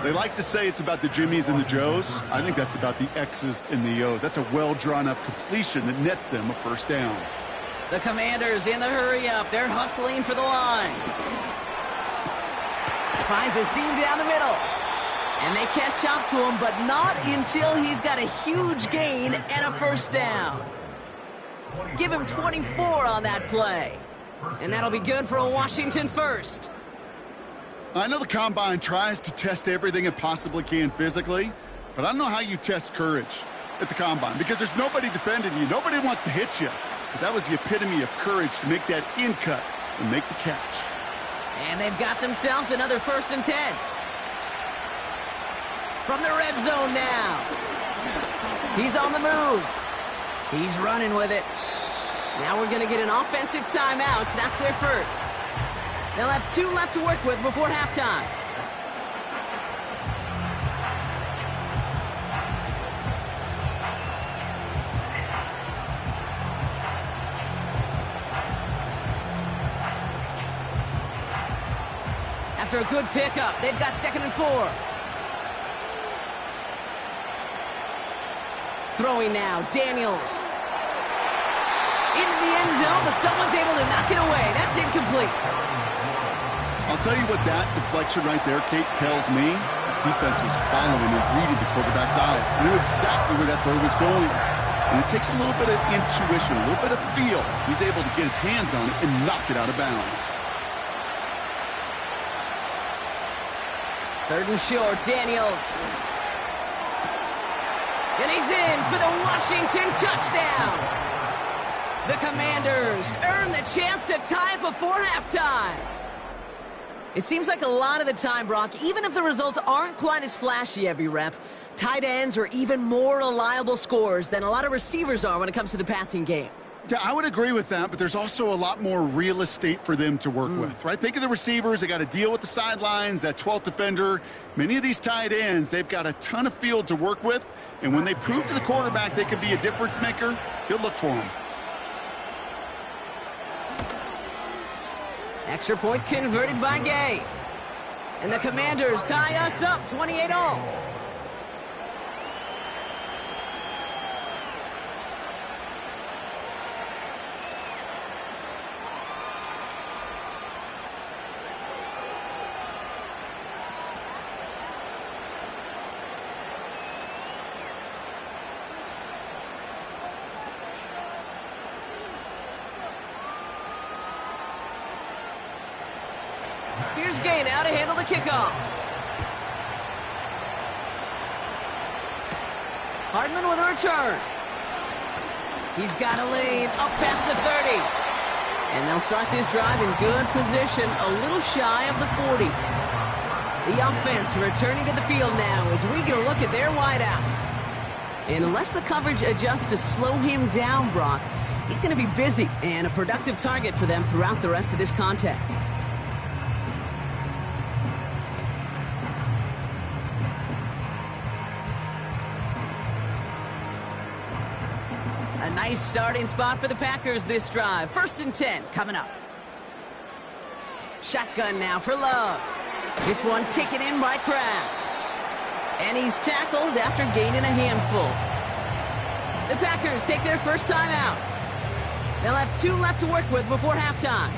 They like to say it's about the Jimmies and the Joes. I think that's about the X's and the O's. That's a well-drawn-up completion that nets them a first down. The Commanders in the hurry-up. They're hustling for the line. Finds a seam down the middle. And they catch up to him, but not until he's got a huge gain and a first down. Give him 24 on that play. And that'll be good for a Washington first. I know the Combine tries to test everything it possibly can physically, but I don't know how you test courage at the Combine because there's nobody defending you. Nobody wants to hit you. But that was the epitome of courage to make that in cut and make the catch. And they've got themselves another 1st and 10. From the red zone now. He's on the move. He's running with it. Now we're going to get an offensive timeout. That's their first. They'll have 2 left to work with before halftime. After a good pickup, they've got 2nd and 4. Throwing now, Daniels. Into the end zone, but someone's able to knock it away. That's incomplete. I'll tell you what that deflection right there, Kate, tells me. The defense was following and reading the quarterback's eyes. They knew exactly where that throw was going. And it takes a little bit of intuition, a little bit of feel. He's able to get his hands on it and knock it out of bounds. 3rd and short, Daniels. And he's in for the Washington touchdown. The Commanders earn the chance to tie it before halftime. It seems like a lot of the time, Brock, even if the results aren't quite as flashy every rep, tight ends are even more reliable scorers than a lot of receivers are when it comes to the passing game. Yeah, I would agree with that, but there's also a lot more real estate for them to work with, right? Think of the receivers. They got to deal with the sidelines, that 12th defender. Many of these tight ends, they've got a ton of field to work with, and when they prove to the quarterback they can be a difference maker, he'll look for them. Extra point converted by Gay. And the Commanders tie us up 28-all. Here's Gay now to handle the kickoff. Hardman with a return. He's got a lane up past the 30. And they'll start this drive in good position, a little shy of the 40. The offense returning to the field now as we get a look at their wideouts. And unless the coverage adjusts to slow him down, Brock, he's going to be busy and a productive target for them throughout the rest of this contest. A nice starting spot for the Packers this drive. 1st and 10 coming up. Shotgun now for Love. This one taken in by Kraft. And he's tackled after gaining a handful. The Packers take their first time out. They'll have 2 left to work with before halftime.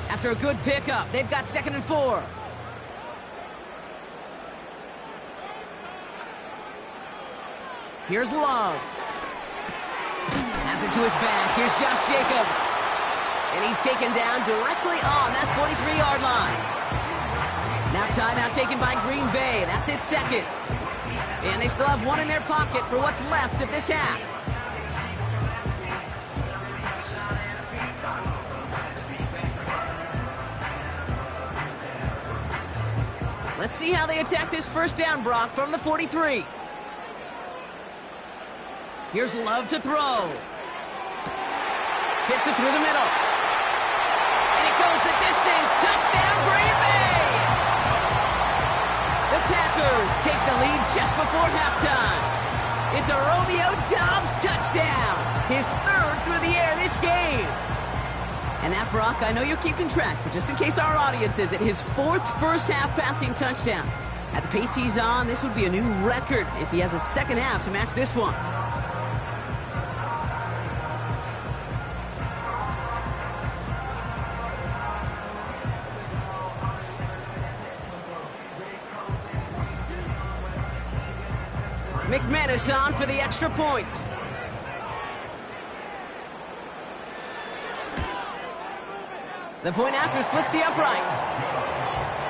After a good pickup, they've got 2nd and 4. Here's Love. Has it to his back. Here's Josh Jacobs. And he's taken down directly on that 43-yard line. Now timeout taken by Green Bay. That's its 2nd. And they still have 1 in their pocket for what's left of this half. Let's see how they attack this first down, Brock, from the 43. Here's Love to throw. Fits it through the middle. And it goes the distance. Touchdown, Green Bay! The Packers take the lead just before halftime. It's a Romeo Doubs touchdown. His 3rd through the air this game. And that, Brock, I know you're keeping track, but just in case our audience isn't, his 4th first-half passing touchdown. At the pace he's on, this would be a new record if he has a second half to match this one. McManus on for the extra point. The point after splits the uprights.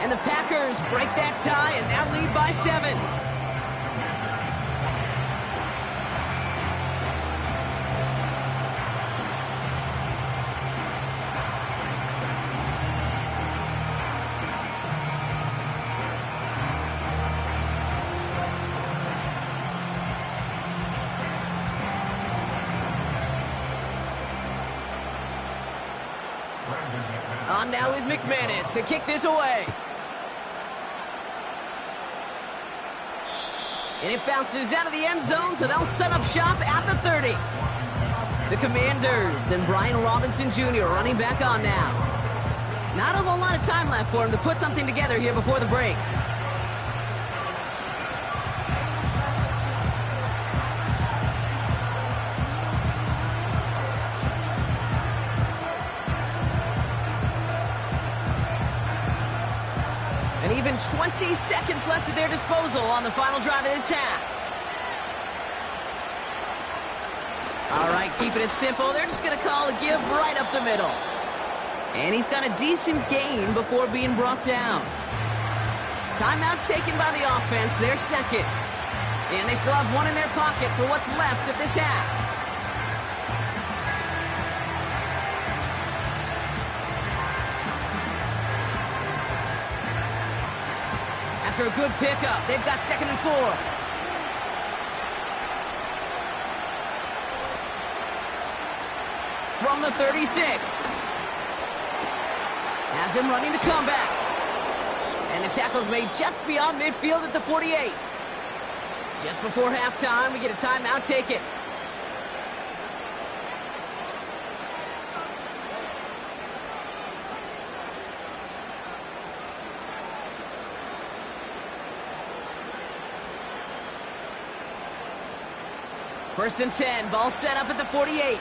And the Packers break that tie and now lead by 7. On now is McManus to kick this away. And it bounces out of the end zone, so they'll set up shop at the 30. The Commanders and Brian Robinson Jr. running back on now. Not a whole lot of time left for him to put something together here before the break. And even 20 seconds left at their disposal on the final drive of this half. All right, keeping it simple. They're just going to call a give right up the middle. And he's got a decent gain before being brought down. Timeout taken by the offense, their second. And they still have one in their pocket for what's left of this half. After a good pickup, they've got 2nd and 4. From the 36. Has him running the comeback. And the tackle's made just beyond midfield at the 48. Just before halftime, we get a timeout taken. First and 10, ball set up at the 48.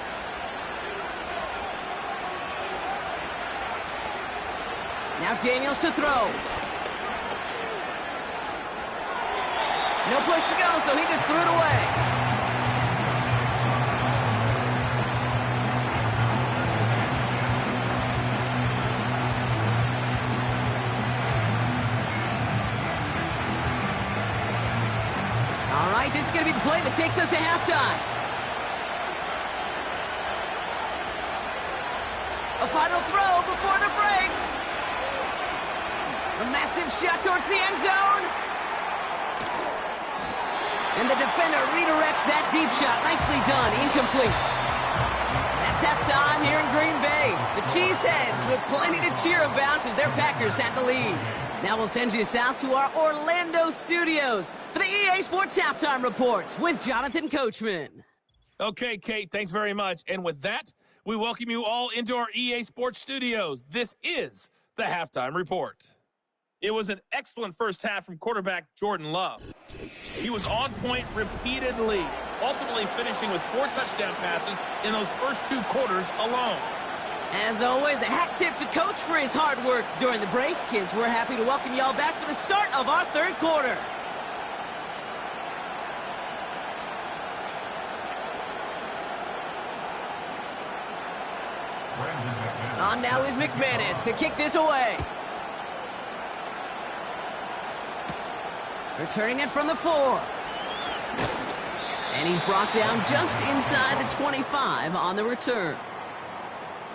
Now Daniels to throw. No place to go, so he just threw it away. All right, this is going to be the play that takes us to halftime. A final throw before the break. A massive shot towards the end zone. And the defender redirects that deep shot. Nicely done. Incomplete. That's halftime here in Green Bay. The Cheeseheads with plenty to cheer about as their Packers had the lead. Now we'll send you south to our Orlando studios for the EA Sports Halftime Report with Jonathan Coachman. Okay, Kate, thanks very much. And with that, we welcome you all into our EA Sports studios. This is the Halftime Report. It was an excellent first half from quarterback Jordan Love. He was on point repeatedly, ultimately finishing with 4 touchdown passes in those first 2 quarters alone. As always, a hat tip to Coach for his hard work during the break, as we're happy to welcome y'all back for the start of our 3rd quarter. On now is McManus to kick this away. Returning it from the 4. And he's brought down just inside the 25 on the return.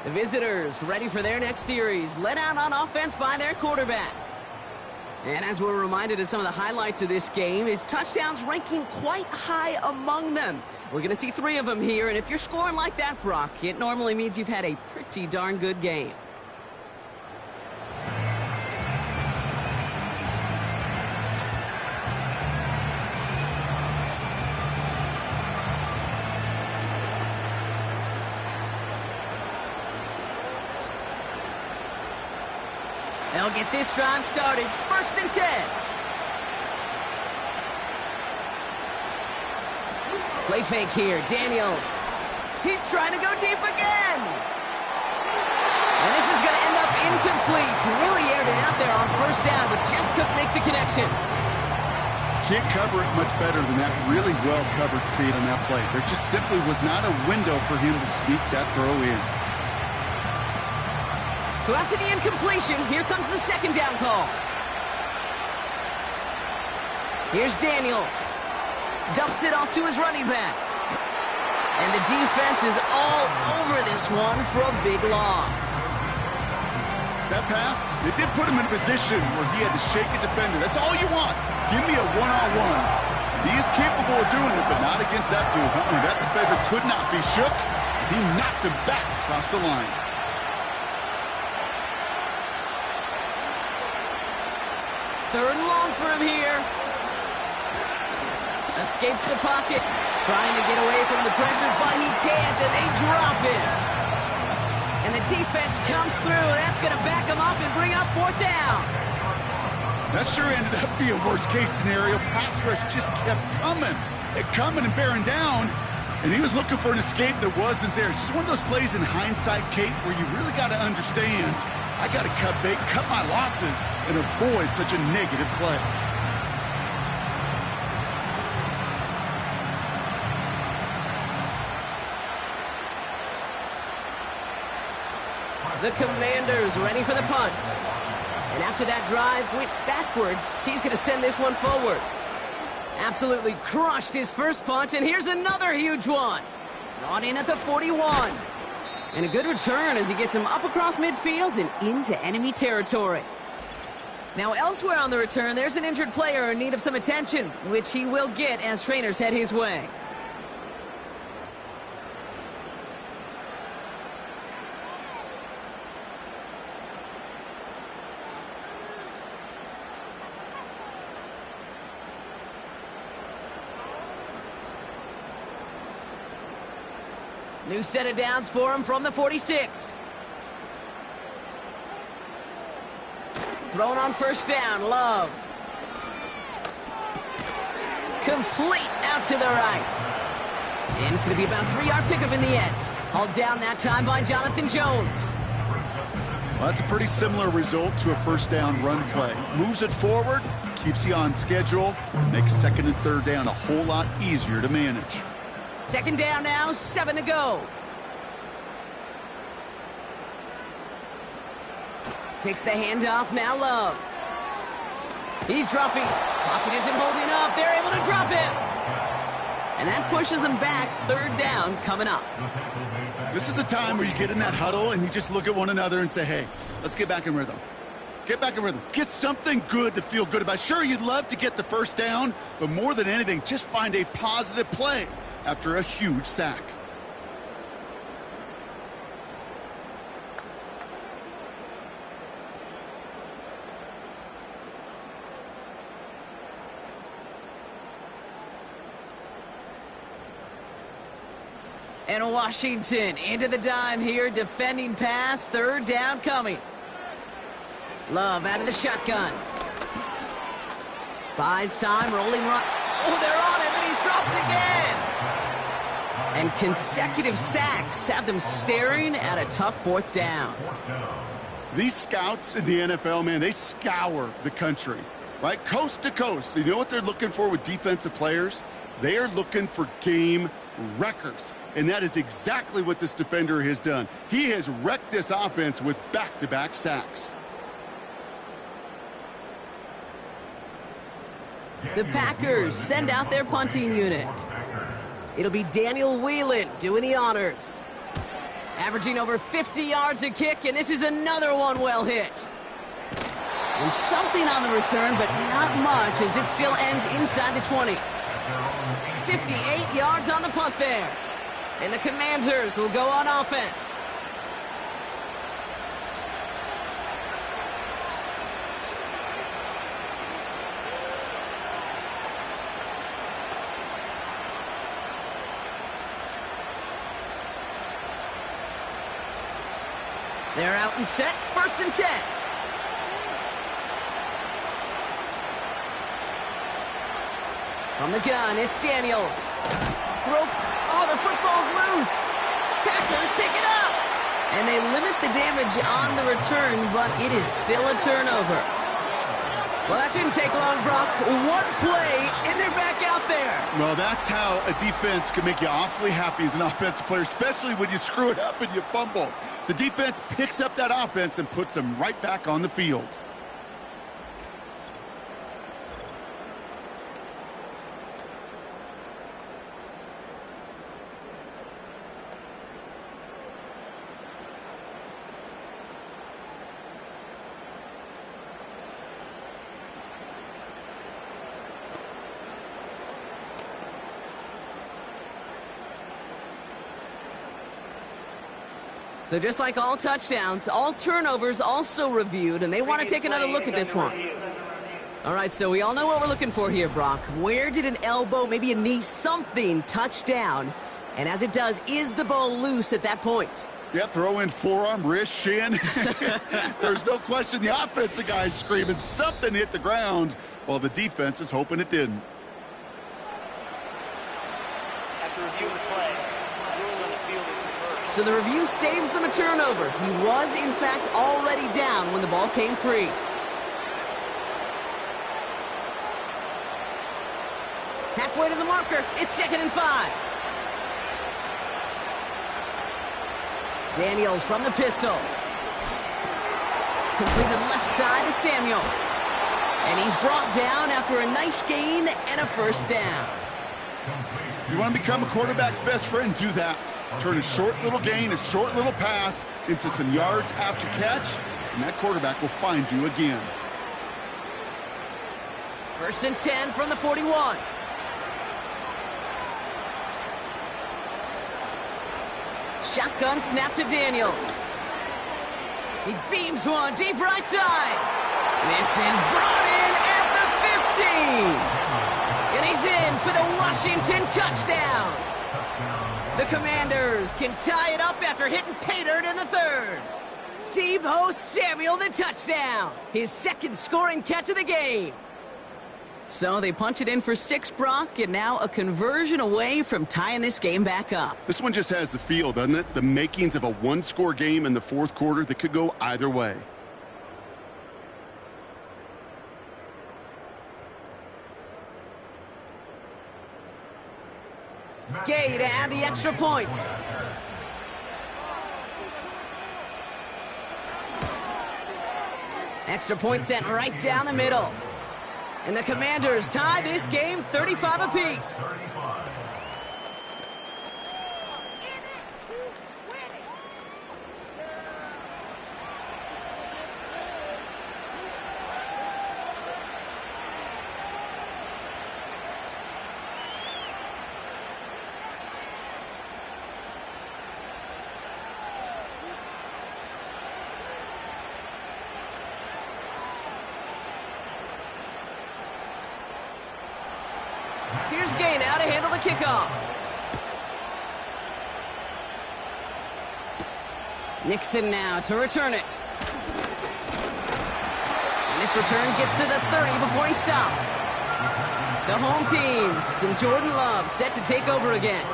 The visitors ready for their next series, led out on offense by their quarterback. And as we're reminded of some of the highlights of this game, his touchdowns ranking quite high among them. We're going to see 3 of them here, and if you're scoring like that, Brock, it normally means you've had a pretty darn good game. They'll get this drive started. 1st and 10. Play fake here. Daniels. He's trying to go deep again. And this is going to end up incomplete. Really aired it out there on 1st down, but just couldn't make the connection. can't cover it much better than that really well-covered feed on that play. There just simply was not a window for him to sneak that throw in. So after the incompletion, here comes the second down call. Here's Daniels. Dumps it off to his running back. And the defense is all over this one for a big loss. That pass, it did put him in a position where he had to shake a defender. That's all you want. Give me a one-on-one. He is capable of doing it, but not against that dude. That defender could not be shook. He knocked him back across the line. Third and long for him here. Escapes the pocket. Trying to get away from the pressure, but he can't, and they drop him. And the defense comes through. That's going to back him up and bring up fourth down. That sure ended up being a worst-case scenario. Pass rush just kept coming and bearing down. And he was looking for an escape that wasn't there. It's just one of those plays in hindsight, Kate, where you really got to understand, I got to cut bait, cut my losses, and avoid such a negative play. The Commanders ready for the punt. And after that drive went backwards, he's going to send this one forward. Absolutely crushed his first punt, and here's another huge one. Brought in at the 41. And a good return as he gets him up across midfield and into enemy territory. Now elsewhere on the return, there's an injured player in need of some attention, which he will get as trainers head his way. New set of downs for him from the 46. Thrown on first down, Love. Complete out to the right. And it's going to be about a 3-yard pickup in the end. Hauled down that time by Jonathan Jones. Well, that's a pretty similar result to a first down run play. Moves it forward, keeps you on schedule, makes second and third down a whole lot easier to manage. Second down now, 7 to go. Takes the handoff, now Love. He's dropping. Pocket isn't holding up. They're able to drop him. And that pushes them back. Third down coming up. This is a time where you get in that huddle and you just look at one another and say, hey, let's get back in rhythm. Get back in rhythm. Get something good to feel good about. Sure, you'd love to get the first down, but more than anything, just find a positive play after a huge sack. And Washington into the dime here, defending pass, third down coming. Love out of the shotgun. Buys time, rolling run. Oh, they're on him, and he's dropped again. And consecutive sacks have them staring at a tough fourth down. These scouts in the NFL, man, they scour the country, right? Coast to coast. You know what they're looking for with defensive players? They are looking for game wreckers. And that is exactly what this defender has done. He has wrecked this offense with back-to-back sacks. The Packers send out their punting unit. It'll be Daniel Whelan doing the honors. Averaging over 50 yards a kick, and this is another one well hit. And something on the return, but not much, as it still ends inside the 20. 58 yards on the punt there. And the Commanders will go on offense. They're out and set, 1st and 10. From the gun, it's Daniels. Oh, the football's loose. Packers pick it up. And they limit the damage on the return, but it is still a turnover. Well, that didn't take long, Brock. One play, and they're back out there. Well, that's how a defense can make you awfully happy as an offensive player, especially when you screw it up and you fumble. The defense picks up that offense and puts them right back on the field. So just like all touchdowns, all turnovers also reviewed, and they want to take another look at this one. All right, so we all know what we're looking for here, Brock. Where did an elbow, maybe a knee, something touch down? And as it does, is the ball loose at that point? Yeah, throw in forearm, wrist, shin. There's no question the offensive guy's screaming something hit the ground while the defense is hoping it didn't. After reviewing the play, ruling on the field is reversed. So the review saves them a turnover. He was, in fact, already down when the ball came free. Halfway to the marker, it's 2nd and 5. Daniels from the pistol. Completed left side to Samuel. And he's brought down after a nice gain and a first down. You want to become a quarterback's best friend, do that. Turn a short little gain, a short little pass into some yards after catch, and that quarterback will find you again. 1st and 10 from the 41. Shotgun snap to Daniels. He beams one deep right side. This is brought in at the 15. And he's in for the Washington touchdown. The Commanders can tie it up after hitting pay dirt in the 3rd. Deebo Samuel the touchdown. His 2nd scoring catch of the game. So they punch it in for 6, Brock, and now a conversion away from tying this game back up. This one just has the feel, doesn't it? The makings of a one-score game in the 4th quarter that could go either way. Gay to add the extra point. Extra point sent right down the middle. And the Commanders tie this game 35 apiece. Here's Gay now to handle the kickoff. Nixon now to return it. And this return gets to the 30 before he stopped. The home teams and Jordan Love set to take over again.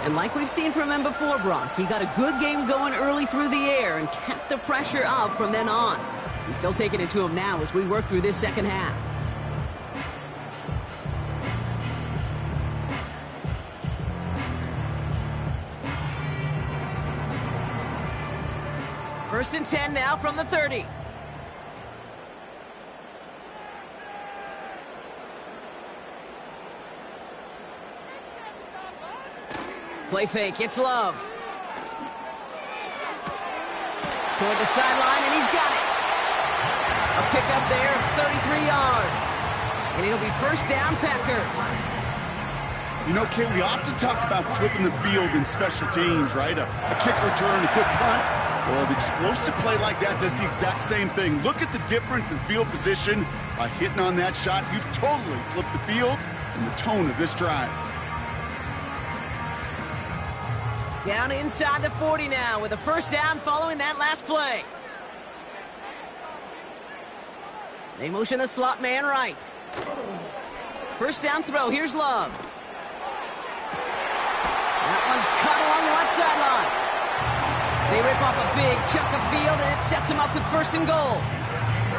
And like we've seen from him before, Brock, he got a good game going early through the air and kept the pressure up from then on. He's still taking it to him now as we work through this 2nd half. First and 10 now from the 30. Play fake, it's Love. Toward the sideline, and he's got it. A pickup there of 33 yards. And it'll be first down, Packers. You know, Kate, we often talk about flipping the field in special teams, right? A kick return, a good punt. Well, the explosive play like that does the exact same thing. Look at the difference in field position by hitting on that shot. You've totally flipped the field and the tone of this drive. Down inside the 40 now with a first down following that last play. They motion the slot man right. First down throw, here's Love. That one's cut along the left sideline. They rip off a big chunk of field, and it sets them up with 1st and goal.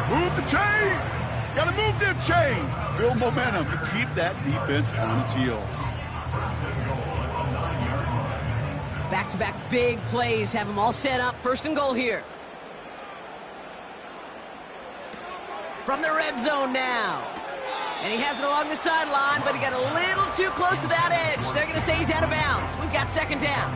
Move the chains! Got to move them chains. Build momentum to keep that defense on its heels. Back-to-back big plays have them all set up. First and goal here. From the red zone now. And he has it along the sideline, but he got a little too close to that edge. They're going to say he's out of bounds. We've got second down.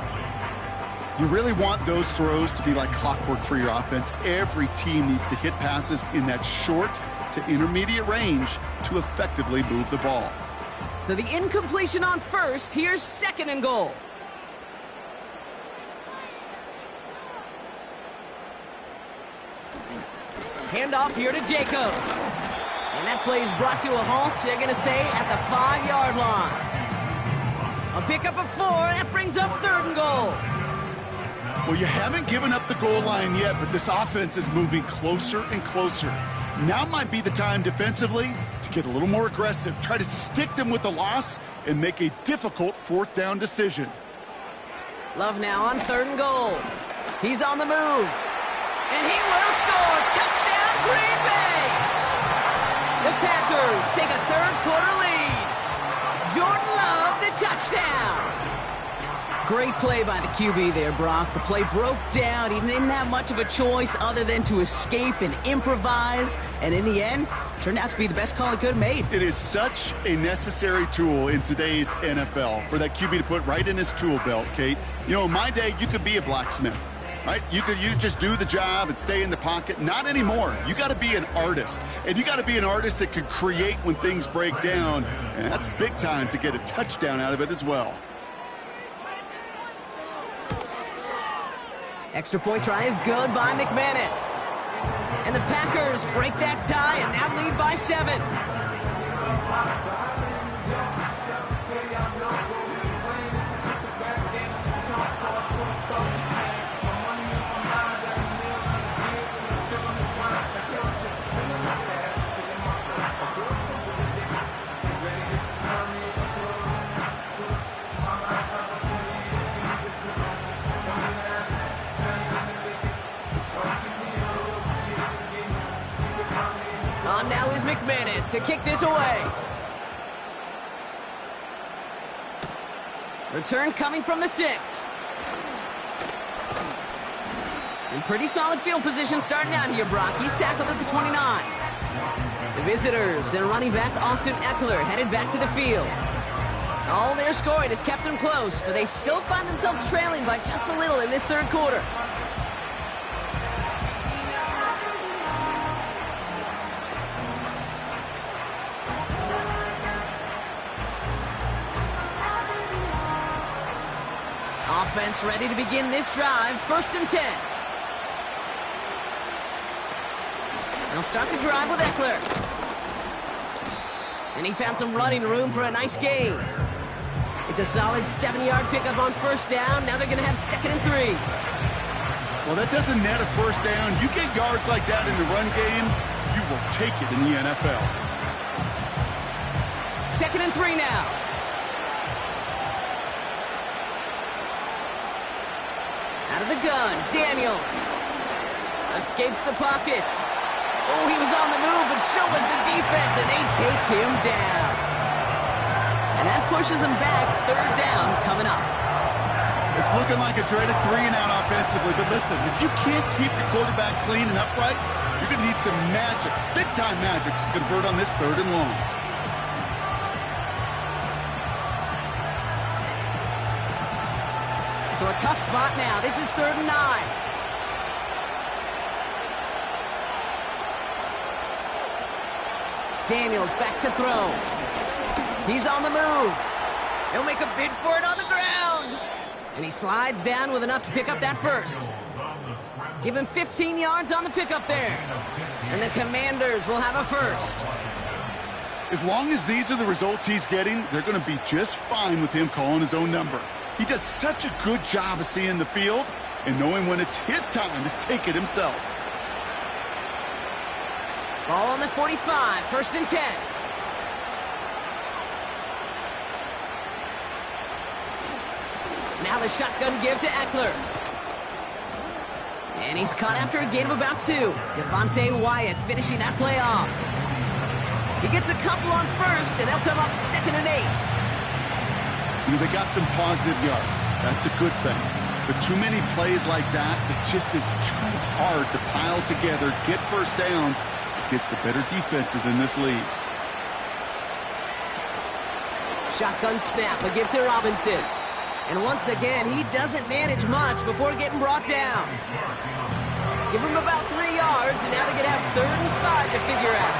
You really want those throws to be like clockwork for your offense. Every team needs to hit passes in that short to intermediate range to effectively move the ball. So the incompletion on first. Here's second and goal. Handoff here to Jacobs. And that play is brought to a halt, they're going to say, at the 5-yard line. A pickup of 4. That brings up third and goal. Well, you haven't given up the goal line yet, but this offense is moving closer and closer. Now might be the time defensively to get a little more aggressive, try to stick them with the loss, and make a difficult fourth down decision. Love now on third and goal. He's on the move. And he will score. Touchdown, Green Bay! The Packers take a third-quarter lead. Jordan Love, the touchdown. Great play by the QB there, Brock. The play broke down. He didn't have much of a choice other than to escape and improvise. And in the end, turned out to be the best call he could have made. It is such a necessary tool in today's NFL for that QB to put right in his tool belt, Kate. You know, in my day, you could be a blacksmith. Right? You just do the job and stay in the pocket. Not anymore. You got to be an artist. And you got to be an artist that can create when things break down. And that's big time to get a touchdown out of it as well. Extra point try is good by McManus. And the Packers break that tie and now lead by 7. On now is McManus to kick this away. Return coming from the 6. In pretty solid field position starting out here, Brock. He's tackled at the 29. The visitors, their running back, Austin Eckler, headed back to the field. All their scoring has kept them close, but they still find themselves trailing by just a little in this third quarter. Offense ready to begin this drive. First and 10. They'll start the drive with Eckler. And he found some running room for a nice gain. It's a solid 7-yard pickup on first down. Now they're going to have second and 3. Well, that doesn't net a first down. You get yards like that in the run game, you will take it in the NFL. Second and 3 now. Out of the gun, Daniels. Escapes the pocket. Oh, he was on the move, but so was the defense, and they take him down. And that pushes him back. Third down coming up. It's looking like a dreaded 3-and-out offensively, but listen, if you can't keep your quarterback clean and upright, you're going to need some magic, big-time magic, to convert on this third and long. So a tough spot now. This is third and 9. Daniels back to throw. He's on the move. He'll make a bid for it on the ground. And he slides down with enough to pick up that first. Give him 15 yards on the pickup there. And the Commanders will have a first. As long as these are the results he's getting, they're going to be just fine with him calling his own number. He does such a good job of seeing the field and knowing when it's his time to take it himself. Ball on the 45, first and 10. Now the shotgun give to Eckler. And he's caught after a gain of about 2. Devontae Wyatt finishing that play off. He gets a couple on first, and they'll come up 2nd and 8. You know, they got some positive yards. That's a good thing. But too many plays like that, it just is too hard to pile together, get first downs against the better defenses in this league. Shotgun snap, a give to Robinson. And once again, he doesn't manage much before getting brought down. Give him about 3 yards, and now they're going to have 3rd and 5 to figure out.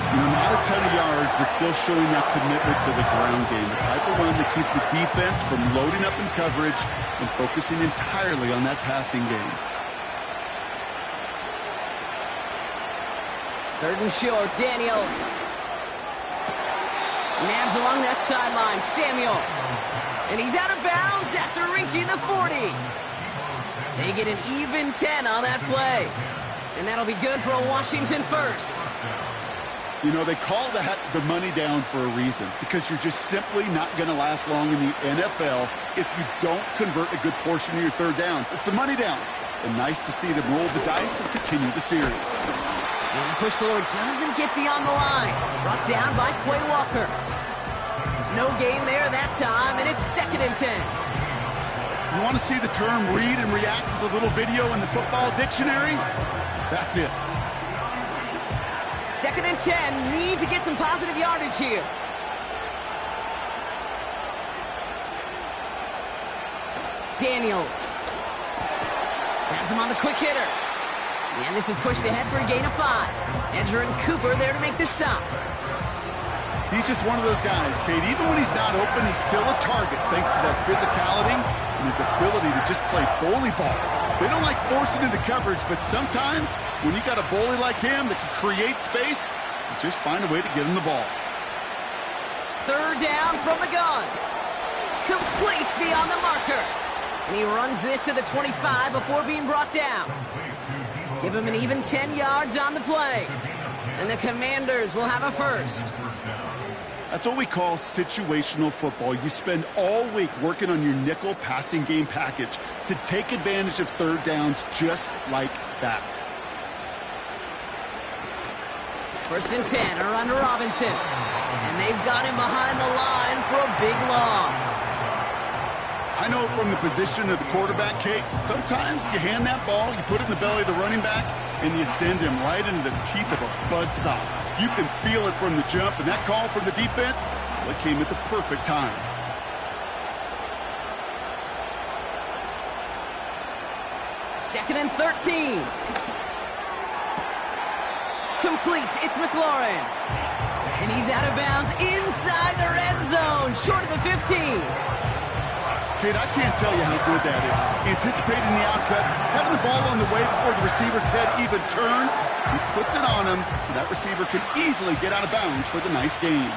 You know, not a ton of yards, but still showing that commitment to the ground game. The type of run that keeps the defense from loading up in coverage and focusing entirely on that passing game. 3rd and short, Daniels. Nabs along that sideline, Samuel. And he's out of bounds after reaching the 40. They get an even 10 on that play. And that'll be good for a Washington first. You know, they call that the money down for a reason, because you're just simply not going to last long in the NFL if you don't convert a good portion of your 3rd downs. It's the money down. And nice to see them roll the dice and continue the series. And the push forward doesn't get beyond the line. Brought down by Quay Walker. No gain there that time, and it's 2nd and 10. You want to see the term read and react with a little video in the football dictionary? That's it. 2nd and 10, need to get some positive yardage here. Daniels. Has him on the quick hitter. And this is pushed ahead for a gain of 5. Edger and Cooper there to make the stop. He's just one of those guys, Kate. Even when he's not open, he's still a target thanks to that physicality and his ability to just play bully ball. They don't like forcing into coverage, but sometimes when you got a bully like him that can create space, you just find a way to get him the ball. 3rd down from the gun. Complete beyond the marker. And he runs this to the 25 before being brought down. Give him an even 10 yards on the play. And the Commanders will have a first. That's what we call situational football. You spend all week working on your nickel passing game package to take advantage of 3rd downs just like that. 1st and 10, a run to Robinson. And they've got him behind the line for a big loss. I know from the position of the quarterback, Kate, sometimes you hand that ball, you put it in the belly of the running back, and you send him right into the teeth of a buzzsaw. You can feel it from the jump, and that call from the defense, well, it came at the perfect time. Second and 13. Complete, it's McLaurin. And he's out of bounds inside the red zone, short of the 15. Kate, I can't tell you how good that is. Anticipating the outcut, having the ball on the way before the receiver's head even turns, he puts it on him so that receiver can easily get out of bounds for the nice gain.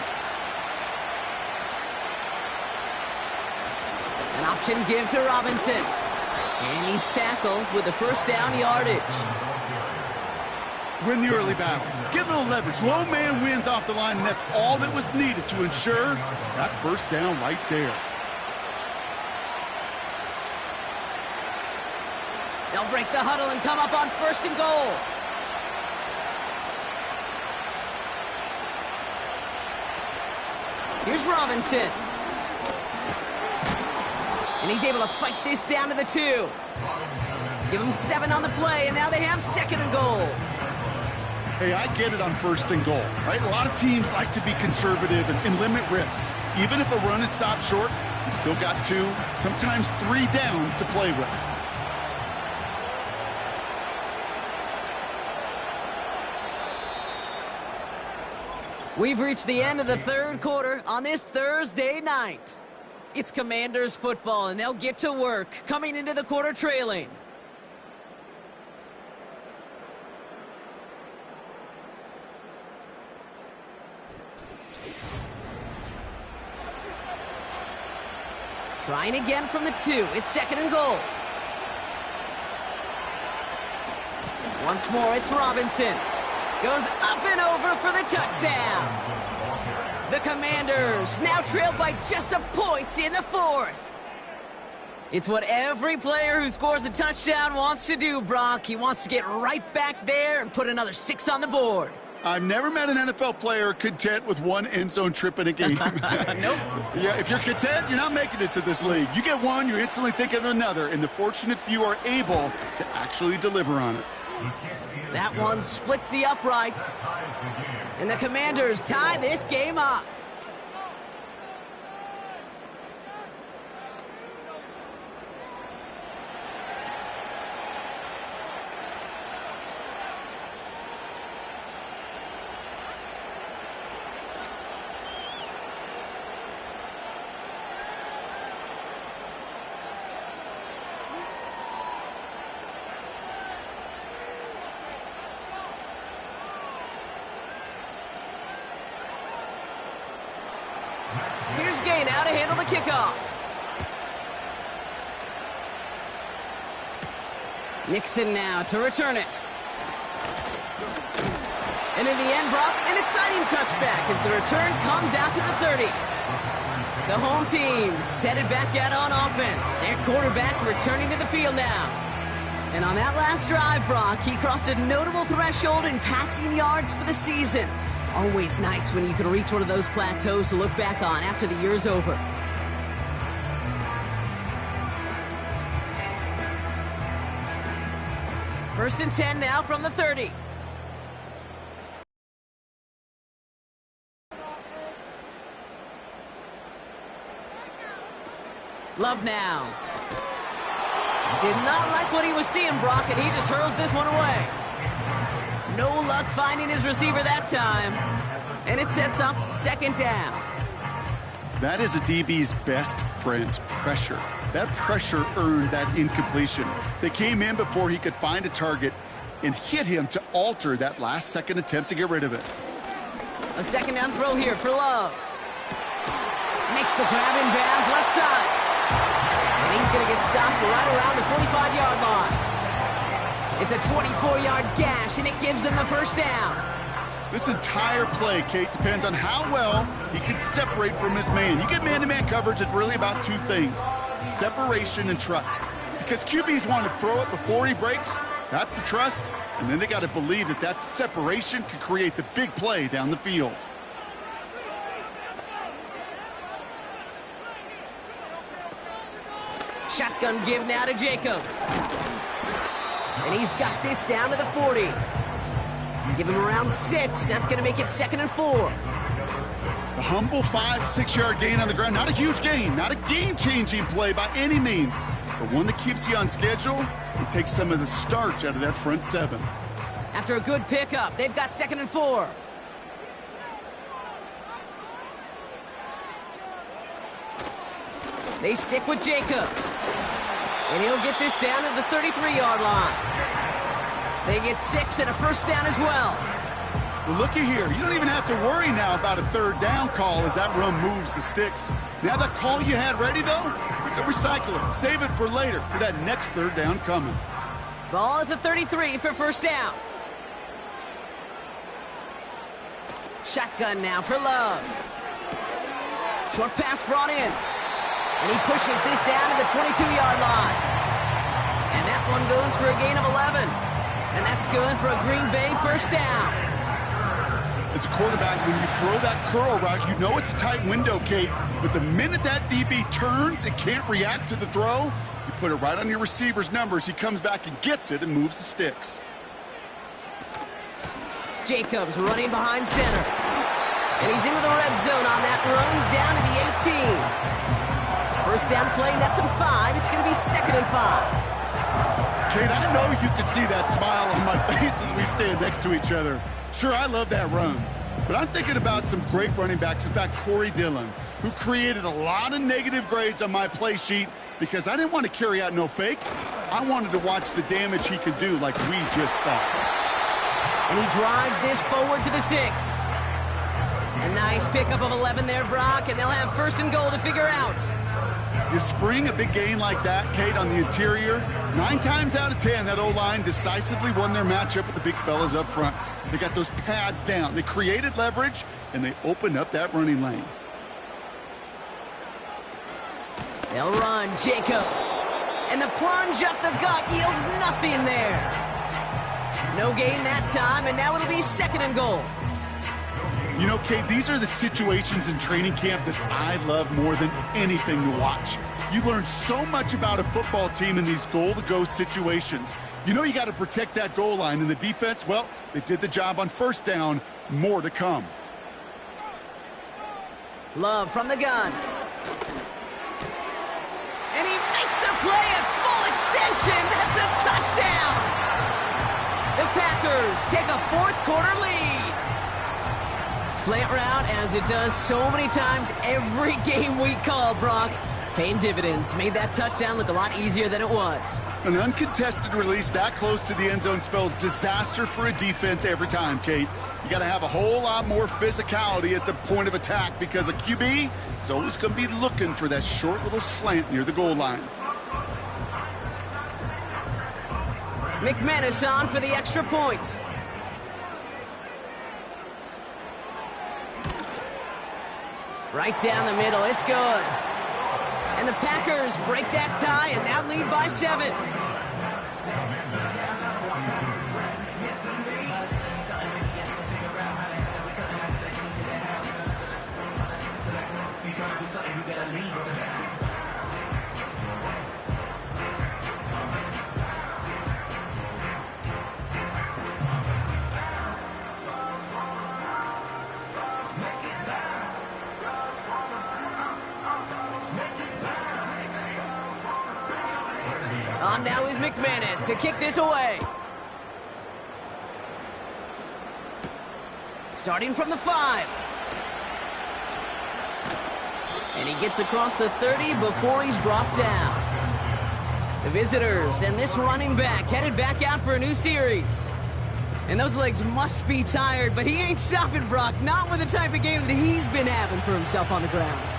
An option give to Robinson. And he's tackled with the 1st down yardage. Win the early battle. Get a little leverage. Low man wins off the line, and that's all that was needed to ensure that 1st down right there. They'll break the huddle and come up on 1st and goal. Here's Robinson. And he's able to fight this down to the 2. Give him 7 on the play, and now they have 2nd and goal. Hey, I get it on 1st and goal, right? A lot of teams like to be conservative and limit risk. Even if a run is stopped short, you still got 2, sometimes 3 downs to play with. We've reached the end of the 3rd quarter on this Thursday night. It's Commanders football, and they'll get to work coming into the quarter trailing. Trying again from the 2. It's 2nd and goal. Once more, it's Robinson. Goes up and over for the touchdown. The Commanders now trailed by just a point in the 4th. It's what every player who scores a touchdown wants to do, Brock. He wants to get right back there and put another 6 on the board. I've never met an NFL player content with one end zone trip in a game. Nope. Yeah, if you're content, you're not making it to this league. You get one, you're instantly thinking of another, and the fortunate few are able to actually deliver on it. That one splits the uprights. And the Commanders tie this game up. Here's Gay now to handle the kickoff. Nixon now to return it. And in the end, Brock, an exciting touchback as the return comes out to the 30. The home team's headed back out on offense. Their quarterback returning to the field now. And on that last drive, Brock, he crossed a notable threshold in passing yards for the season. Always nice when you can reach one of those plateaus to look back on after the year's over. First and 10 now from the 30. Love now. Did not like what he was seeing, Brock, and he just hurls this one away. No luck finding his receiver that time. And it sets up second down. That is a DB's best friend, pressure. That pressure earned that incompletion. They came in before he could find a target and hit him to alter that last-second attempt to get rid of it. A second down throw here for Love. Makes the grab in bounds left side. And he's going to get stopped right around the 45-yard line. It's a 24-yard gash, and it gives them the first down. This entire play, Kate, depends on how well he can separate from his man. You get man-to-man coverage, it's really about two things, separation and trust. Because QBs want to throw it before he breaks, that's the trust, and then they got to believe that that separation can create the big play down the field. Shotgun give now to Jacobs. And he's got this down to the 40. Give him around 6. That's going to make it 2nd and 4. The humble 5-6 yard gain on the ground. Not a huge gain, not a game-changing play by any means, but one that keeps you on schedule and takes some of the starch out of that front 7. After a good pickup, they've got 2nd and 4. They stick with Jacobs. And he'll get this down to the 33-yard line. They get 6 and a first down as well. Well, looky here. You don't even have to worry now about a third down call as that run moves the sticks. Now that call you had ready, though, you can recycle it. Save it for later for that next third down coming. Ball at the 33 for first down. Shotgun now for Love. Short pass brought in. And he pushes this down to the 22-yard line. And that one goes for a gain of 11. And that's good for a Green Bay first down. As a quarterback, when you throw that curl route, you know it's a tight window, Kate. But the minute that DB turns and can't react to the throw, you put it right on your receiver's numbers. He comes back and gets it and moves the sticks. Jacobs running behind center. And he's into the red zone on that run down to the 18. First down play, nets him 5. It's going to be 2nd and 5. Kate, I know you can see that smile on my face as we stand next to each other. Sure, I love that run. But I'm thinking about some great running backs. In fact, Corey Dillon, who created a lot of negative grades on my play sheet because I didn't want to carry out no fake. I wanted to watch the damage he could do like we just saw. And he drives this forward to the 6. A nice pickup of 11 there, Brock, and they'll have 1st and goal to figure out. You spring a big gain like that, Kate, on the interior, 9 times out of 10, that O-line decisively won their matchup with the big fellas up front. They got those pads down. They created leverage, and they opened up that running lane. They'll run, Jacobs. And the plunge up the gut yields nothing there. No gain that time, and now it'll be 2nd and goal. You know, Kate, these are the situations in training camp that I love more than anything to watch. You learn so much about a football team in these goal-to-go situations. You know you got to protect that goal line, and the defense, well, they did the job on 1st down. More to come. Love from the gun. And he makes the play at full extension. That's a touchdown. The Packers take a 4th quarter lead. Slant route, as it does so many times every game we call, Brock. Paying dividends. Made that touchdown look a lot easier than it was. An uncontested release that close to the end zone spells disaster for a defense every time, Kate. You got to have a whole lot more physicality at the point of attack because a QB is always going to be looking for that short little slant near the goal line. McManus on for the extra point. Right down the middle. It's good. And the Packers break that tie and now lead by 7. On now is McManus to kick this away. Starting from the 5. And he gets across the 30 before he's brought down. The visitors and this running back headed back out for a new series. And those legs must be tired, but he ain't stopping, Brock. Not with the type of game that he's been having for himself on the ground.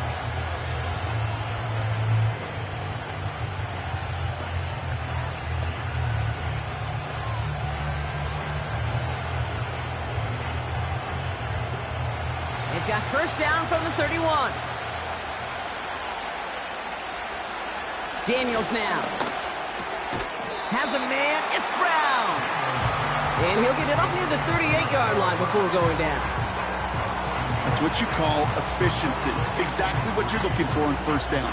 They've got 1st down from the 31. Daniels now. Has a man. It's Brown. And he'll get it up near the 38-yard line before going down. That's what you call efficiency. Exactly what you're looking for on 1st down.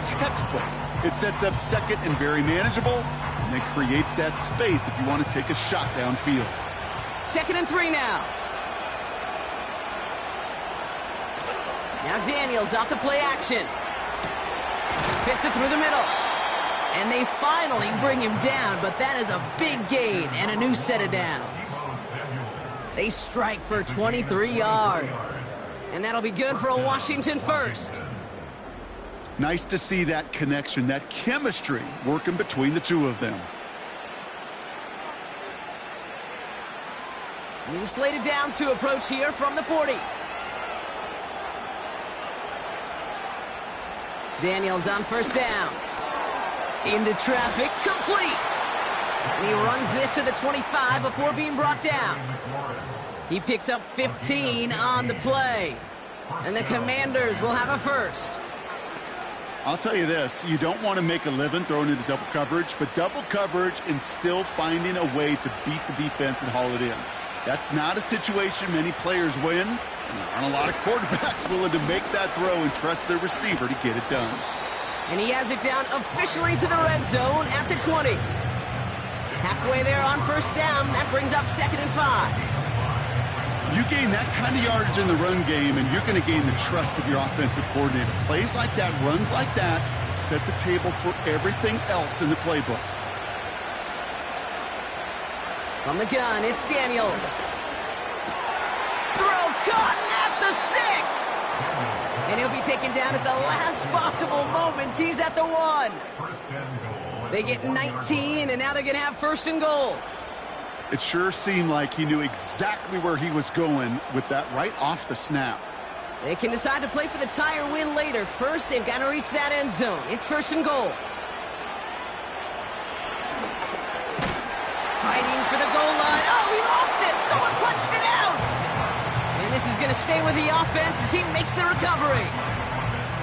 Textbook. It sets up 2nd and very manageable, and it creates that space if you want to take a shot downfield. 2nd and 3 now. Now Daniels off the play action. Fits it through the middle. And they finally bring him down, but that is a big gain and a new set of downs. They strike for 23 yards. And that'll be good for a Washington 1st. Nice to see that connection, that chemistry working between the two of them. New slated downs to approach here from the 40. Daniels on 1st down. Into traffic, complete. And he runs this to the 25 before being brought down. He picks up 15 on the play. And the Commanders will have a 1st. I'll tell you this, you don't want to make a living throwing into double coverage, but double coverage and still finding a way to beat the defense and haul it in. That's not a situation many players win, and there aren't a lot of quarterbacks willing to make that throw and trust their receiver to get it done. And he has it down officially to the red zone at the 20. Halfway there on 1st down, that brings up 2nd and 5. You gain that kind of yardage in the run game, and you're going to gain the trust of your offensive coordinator. Plays like that, runs like that, set the table for everything else in the playbook. From the gun, it's Daniels. Throw caught at the 6. And he'll be taken down at the last possible moment. He's at the 1. They get 19, and now they're going to have 1st and goal. It sure seemed like he knew exactly where he was going with that right off the snap. They can decide to play for the tie or win later. First, they've got to reach that end zone. It's 1st and goal. Fighting for the goal line. Oh, he lost it. Someone punched it out. And this is going to stay with the offense as he makes the recovery.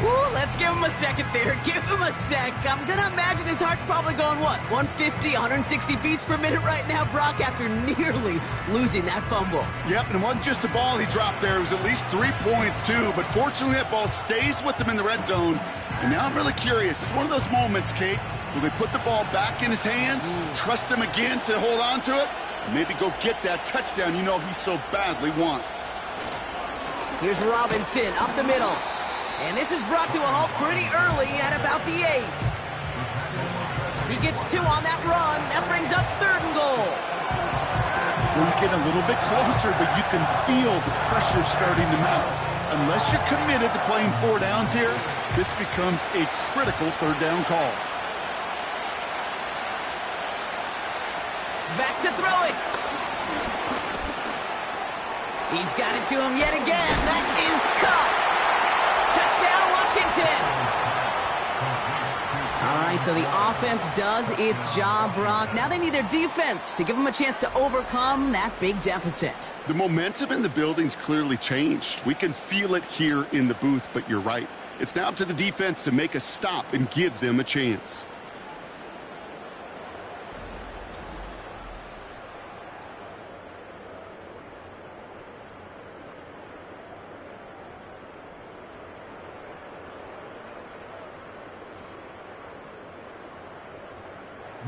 Woo, let's let's give him a second there. Give him a sec. I'm going to imagine his heart's probably going, what, 150, 160 beats per minute right now, Brock, after nearly losing that fumble. Yep, and it wasn't just a ball he dropped there. It was at least 3 points, too. But fortunately, that ball stays with him in the red zone. And now I'm really curious. It's one of those moments, Kate, will they put the ball back in his hands, trust him again to hold on to it, and maybe go get that touchdown you know he so badly wants. Here's Robinson up the middle. And this is brought to a halt pretty early at about the 8. He gets 2 on that run. That brings up 3rd and goal. Well, you get a little bit closer, but you can feel the pressure starting to mount. Unless you're committed to playing 4 downs here, this becomes a critical 3rd down call. Back to throw it. He's got it to him yet again. That is caught. Touchdown, Washington. All right, so the offense does its job, Brock. Now they need their defense to give them a chance to overcome that big deficit. The momentum in the building's clearly changed. We can feel it here in the booth, but you're right. It's now up to the defense to make a stop and give them a chance.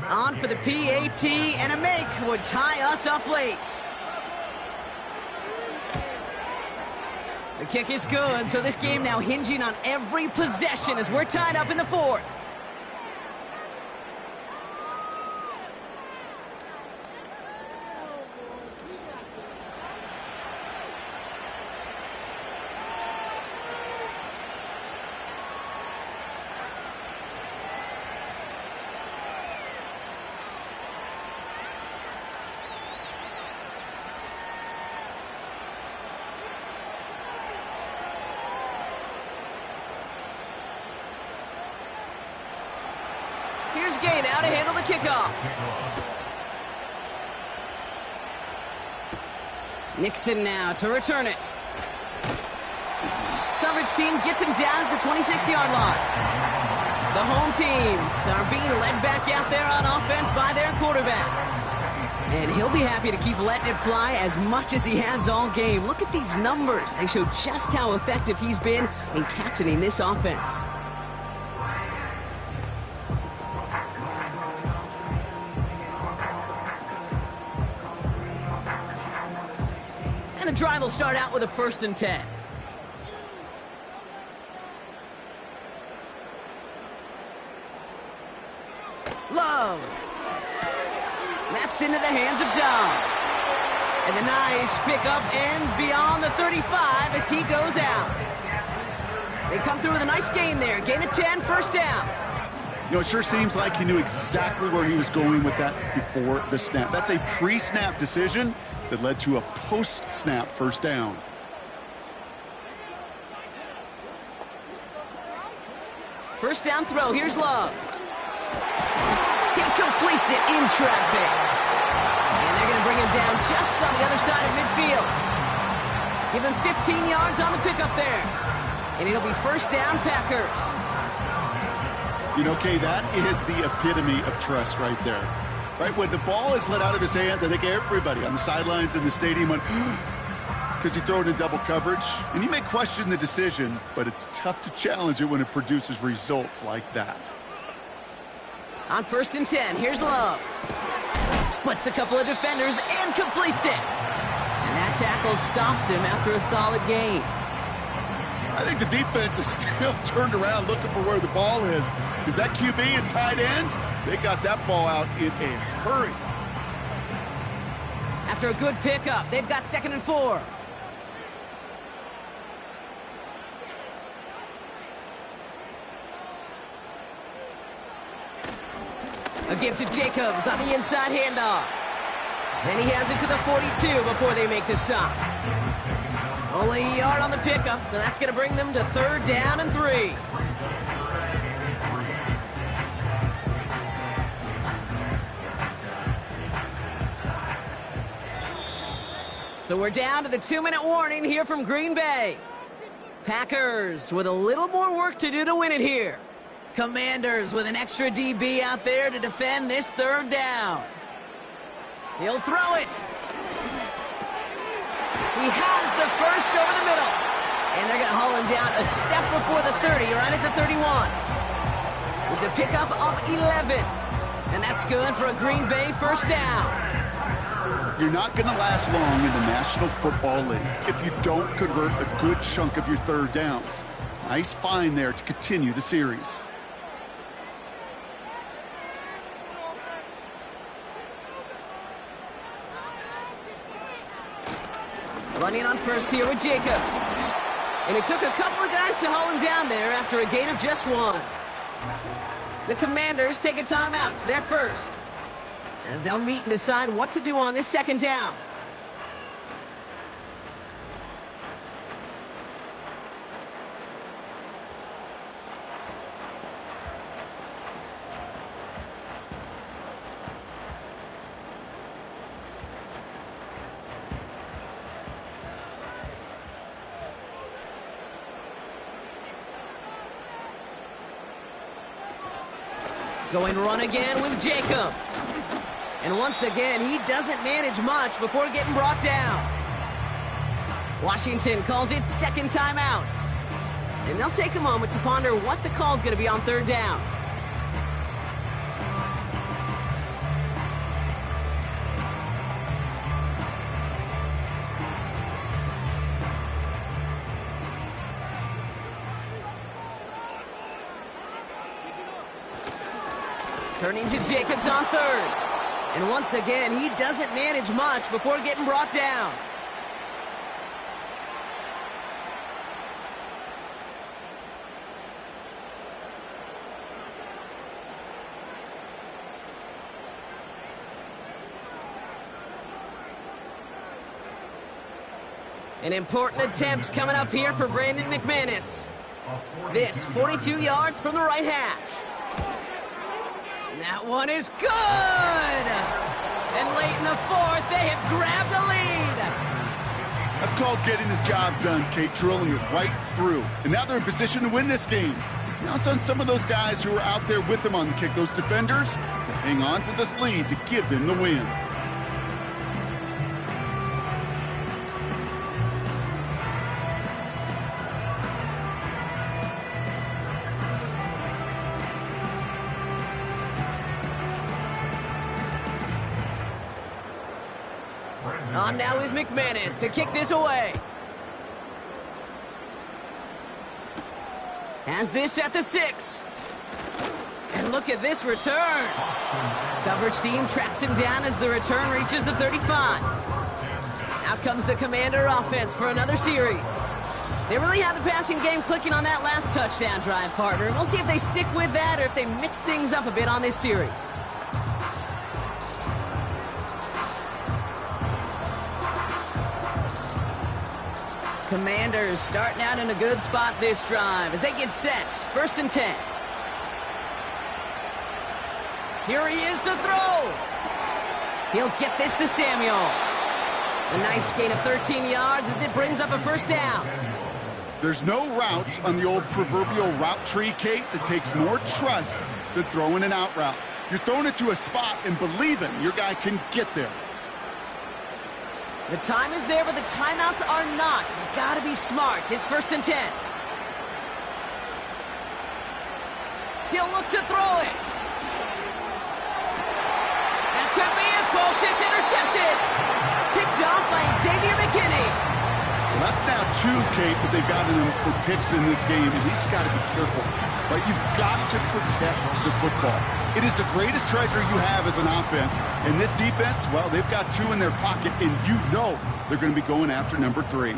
On for the PAT, and a make would tie us up late. The kick is good, so this game now hinging on every possession as we're tied up in the 4th. Here's Gay now to handle the kickoff. Nixon now to return it. Coverage team gets him down at the 26-yard line. The home teams are being led back out there on offense by their quarterback. And he'll be happy to keep letting it fly as much as he has all game. Look at these numbers. They show just how effective he's been in captaining this offense. And the drive will start out with a 1st and 10. Love. That's into the hands of Dobbs. And the nice pickup ends beyond the 35 as he goes out. They come through with a nice gain there. Gain of 10, 1st down. You know, it sure seems like he knew exactly where he was going with that before the snap. That's a pre-snap decision that led to a post-snap 1st down. First down throw. Here's Love. He completes it in traffic. And they're going to bring him down just on the other side of midfield. Give him 15 yards on the pickup there. And it'll be 1st down, Packers. You know, Kay, that is the epitome of trust right there. Right, when the ball is let out of his hands, I think everybody on the sidelines in the stadium went, because he threw it in double coverage. And you may question the decision, but it's tough to challenge it when it produces results like that. On 1st and 10, here's Love. Splits a couple of defenders and completes it. And that tackle stops him after a solid gain. I think the defense is still turned around looking for where the ball is. Because that QB and tight ends, they got that ball out in a hurry. After a good pickup, they've got 2nd and 4. A give to Jacobs on the inside handoff. Then he has it to the 42 before they make the stop. Only a yard on the pickup, so that's going to bring them to 3rd down and 3. So we're down to the 2-minute warning here from Green Bay. Packers with a little more work to do to win it here. Commanders with an extra DB out there to defend this third down. He'll throw it. He has the first over the middle. And they're going to haul him down a step before the 30, right at the 31. It's a pickup of 11. And that's good for a Green Bay first down. You're not going to last long in the National Football League if you don't convert a good chunk of your third downs. Nice find there to continue the series. Running on first here with Jacobs. And it took a couple of guys to haul him down there after a gain of just one. The Commanders take a timeout. It's their first, as they'll meet and decide what to do on this second down. Going run again with Jacobs. And once again, he doesn't manage much before getting brought down. Washington calls it second timeout. And they'll take a moment to ponder what the call's going to be on third down. Turning to Jacobs on third. And once again, he doesn't manage much before getting brought down. An important attempt coming up here for Brandon McManus. This 42 yards from the right hash. That one is good! And late in the fourth, they have grabbed a lead. That's called getting his job done, Kate, drilling it right through. And now they're in position to win this game. Now it's on some of those guys who are out there with them on the kick, those defenders, to hang on to this lead to give them the win. On now is McManus to kick this away. Has this at the 6. And look at this return. Coverage team tracks him down as the return reaches the 35. Out comes the Commander offense for another series. They really have the passing game clicking on that last touchdown drive, partner. We'll see if they stick with that or if they mix things up a bit on this series. Commanders starting out in a good spot this drive as they get set. 1st and 10. Here he is to throw. He'll get this to Samuel. A nice gain of 13 yards as it brings up a first down. There's no routes on the old proverbial route tree, Kate, that takes more trust than throwing an out route. You're throwing it to a spot and believing your guy can get there. The time is there, but the timeouts are not. You've got to be smart. It's 1st and 10. He'll look to throw it. That could be it, folks. It's intercepted. Picked off by Xavier McKinney. Well, that's now 2, Kate, that they've gotten him for picks in this game, and he's got to be careful. Right? You've got to protect the football. It is the greatest treasure you have as an offense. And this defense, well, they've got 2 in their pocket, and you know they're going to be going after number 3.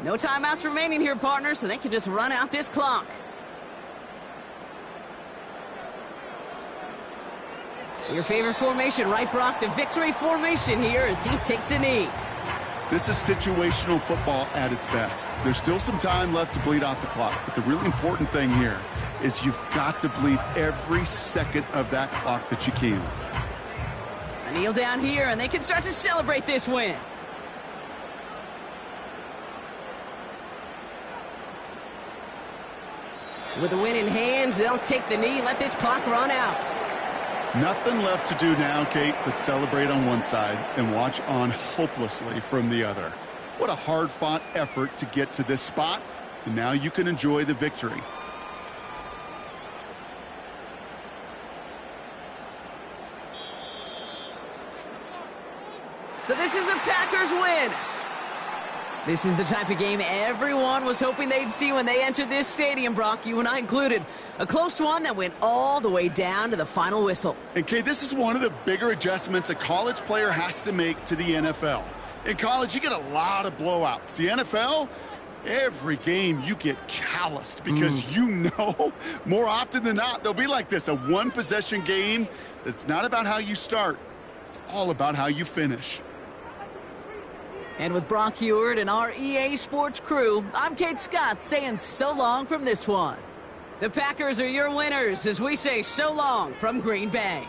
No timeouts remaining here, partner, so they can just run out this clock. Your favorite formation, right, Brock? The victory formation here as he takes a knee. This is situational football at its best. There's still some time left to bleed off the clock, but the really important thing here is you've got to bleed every second of that clock that you can. A kneel down here, and they can start to celebrate this win. With the win in hand, they'll take the knee, let this clock run out. Nothing left to do now, Kate, but celebrate on one side and watch on hopelessly from the other. What a hard-fought effort to get to this spot, and now you can enjoy the victory. So this is a Packers win. This is the type of game everyone was hoping they'd see when they entered this stadium, Brock, you and I included. A close one that went all the way down to the final whistle. And, Kate, this is one of the bigger adjustments a college player has to make to the NFL. In college, you get a lot of blowouts. The NFL, every game you get calloused because you know more often than not they'll be like this, a one-possession game that's not about how you start. It's all about how you finish. And with Brock Heward and our EA Sports crew, I'm Kate Scott saying so long from this one. The Packers are your winners as we say so long from Green Bay.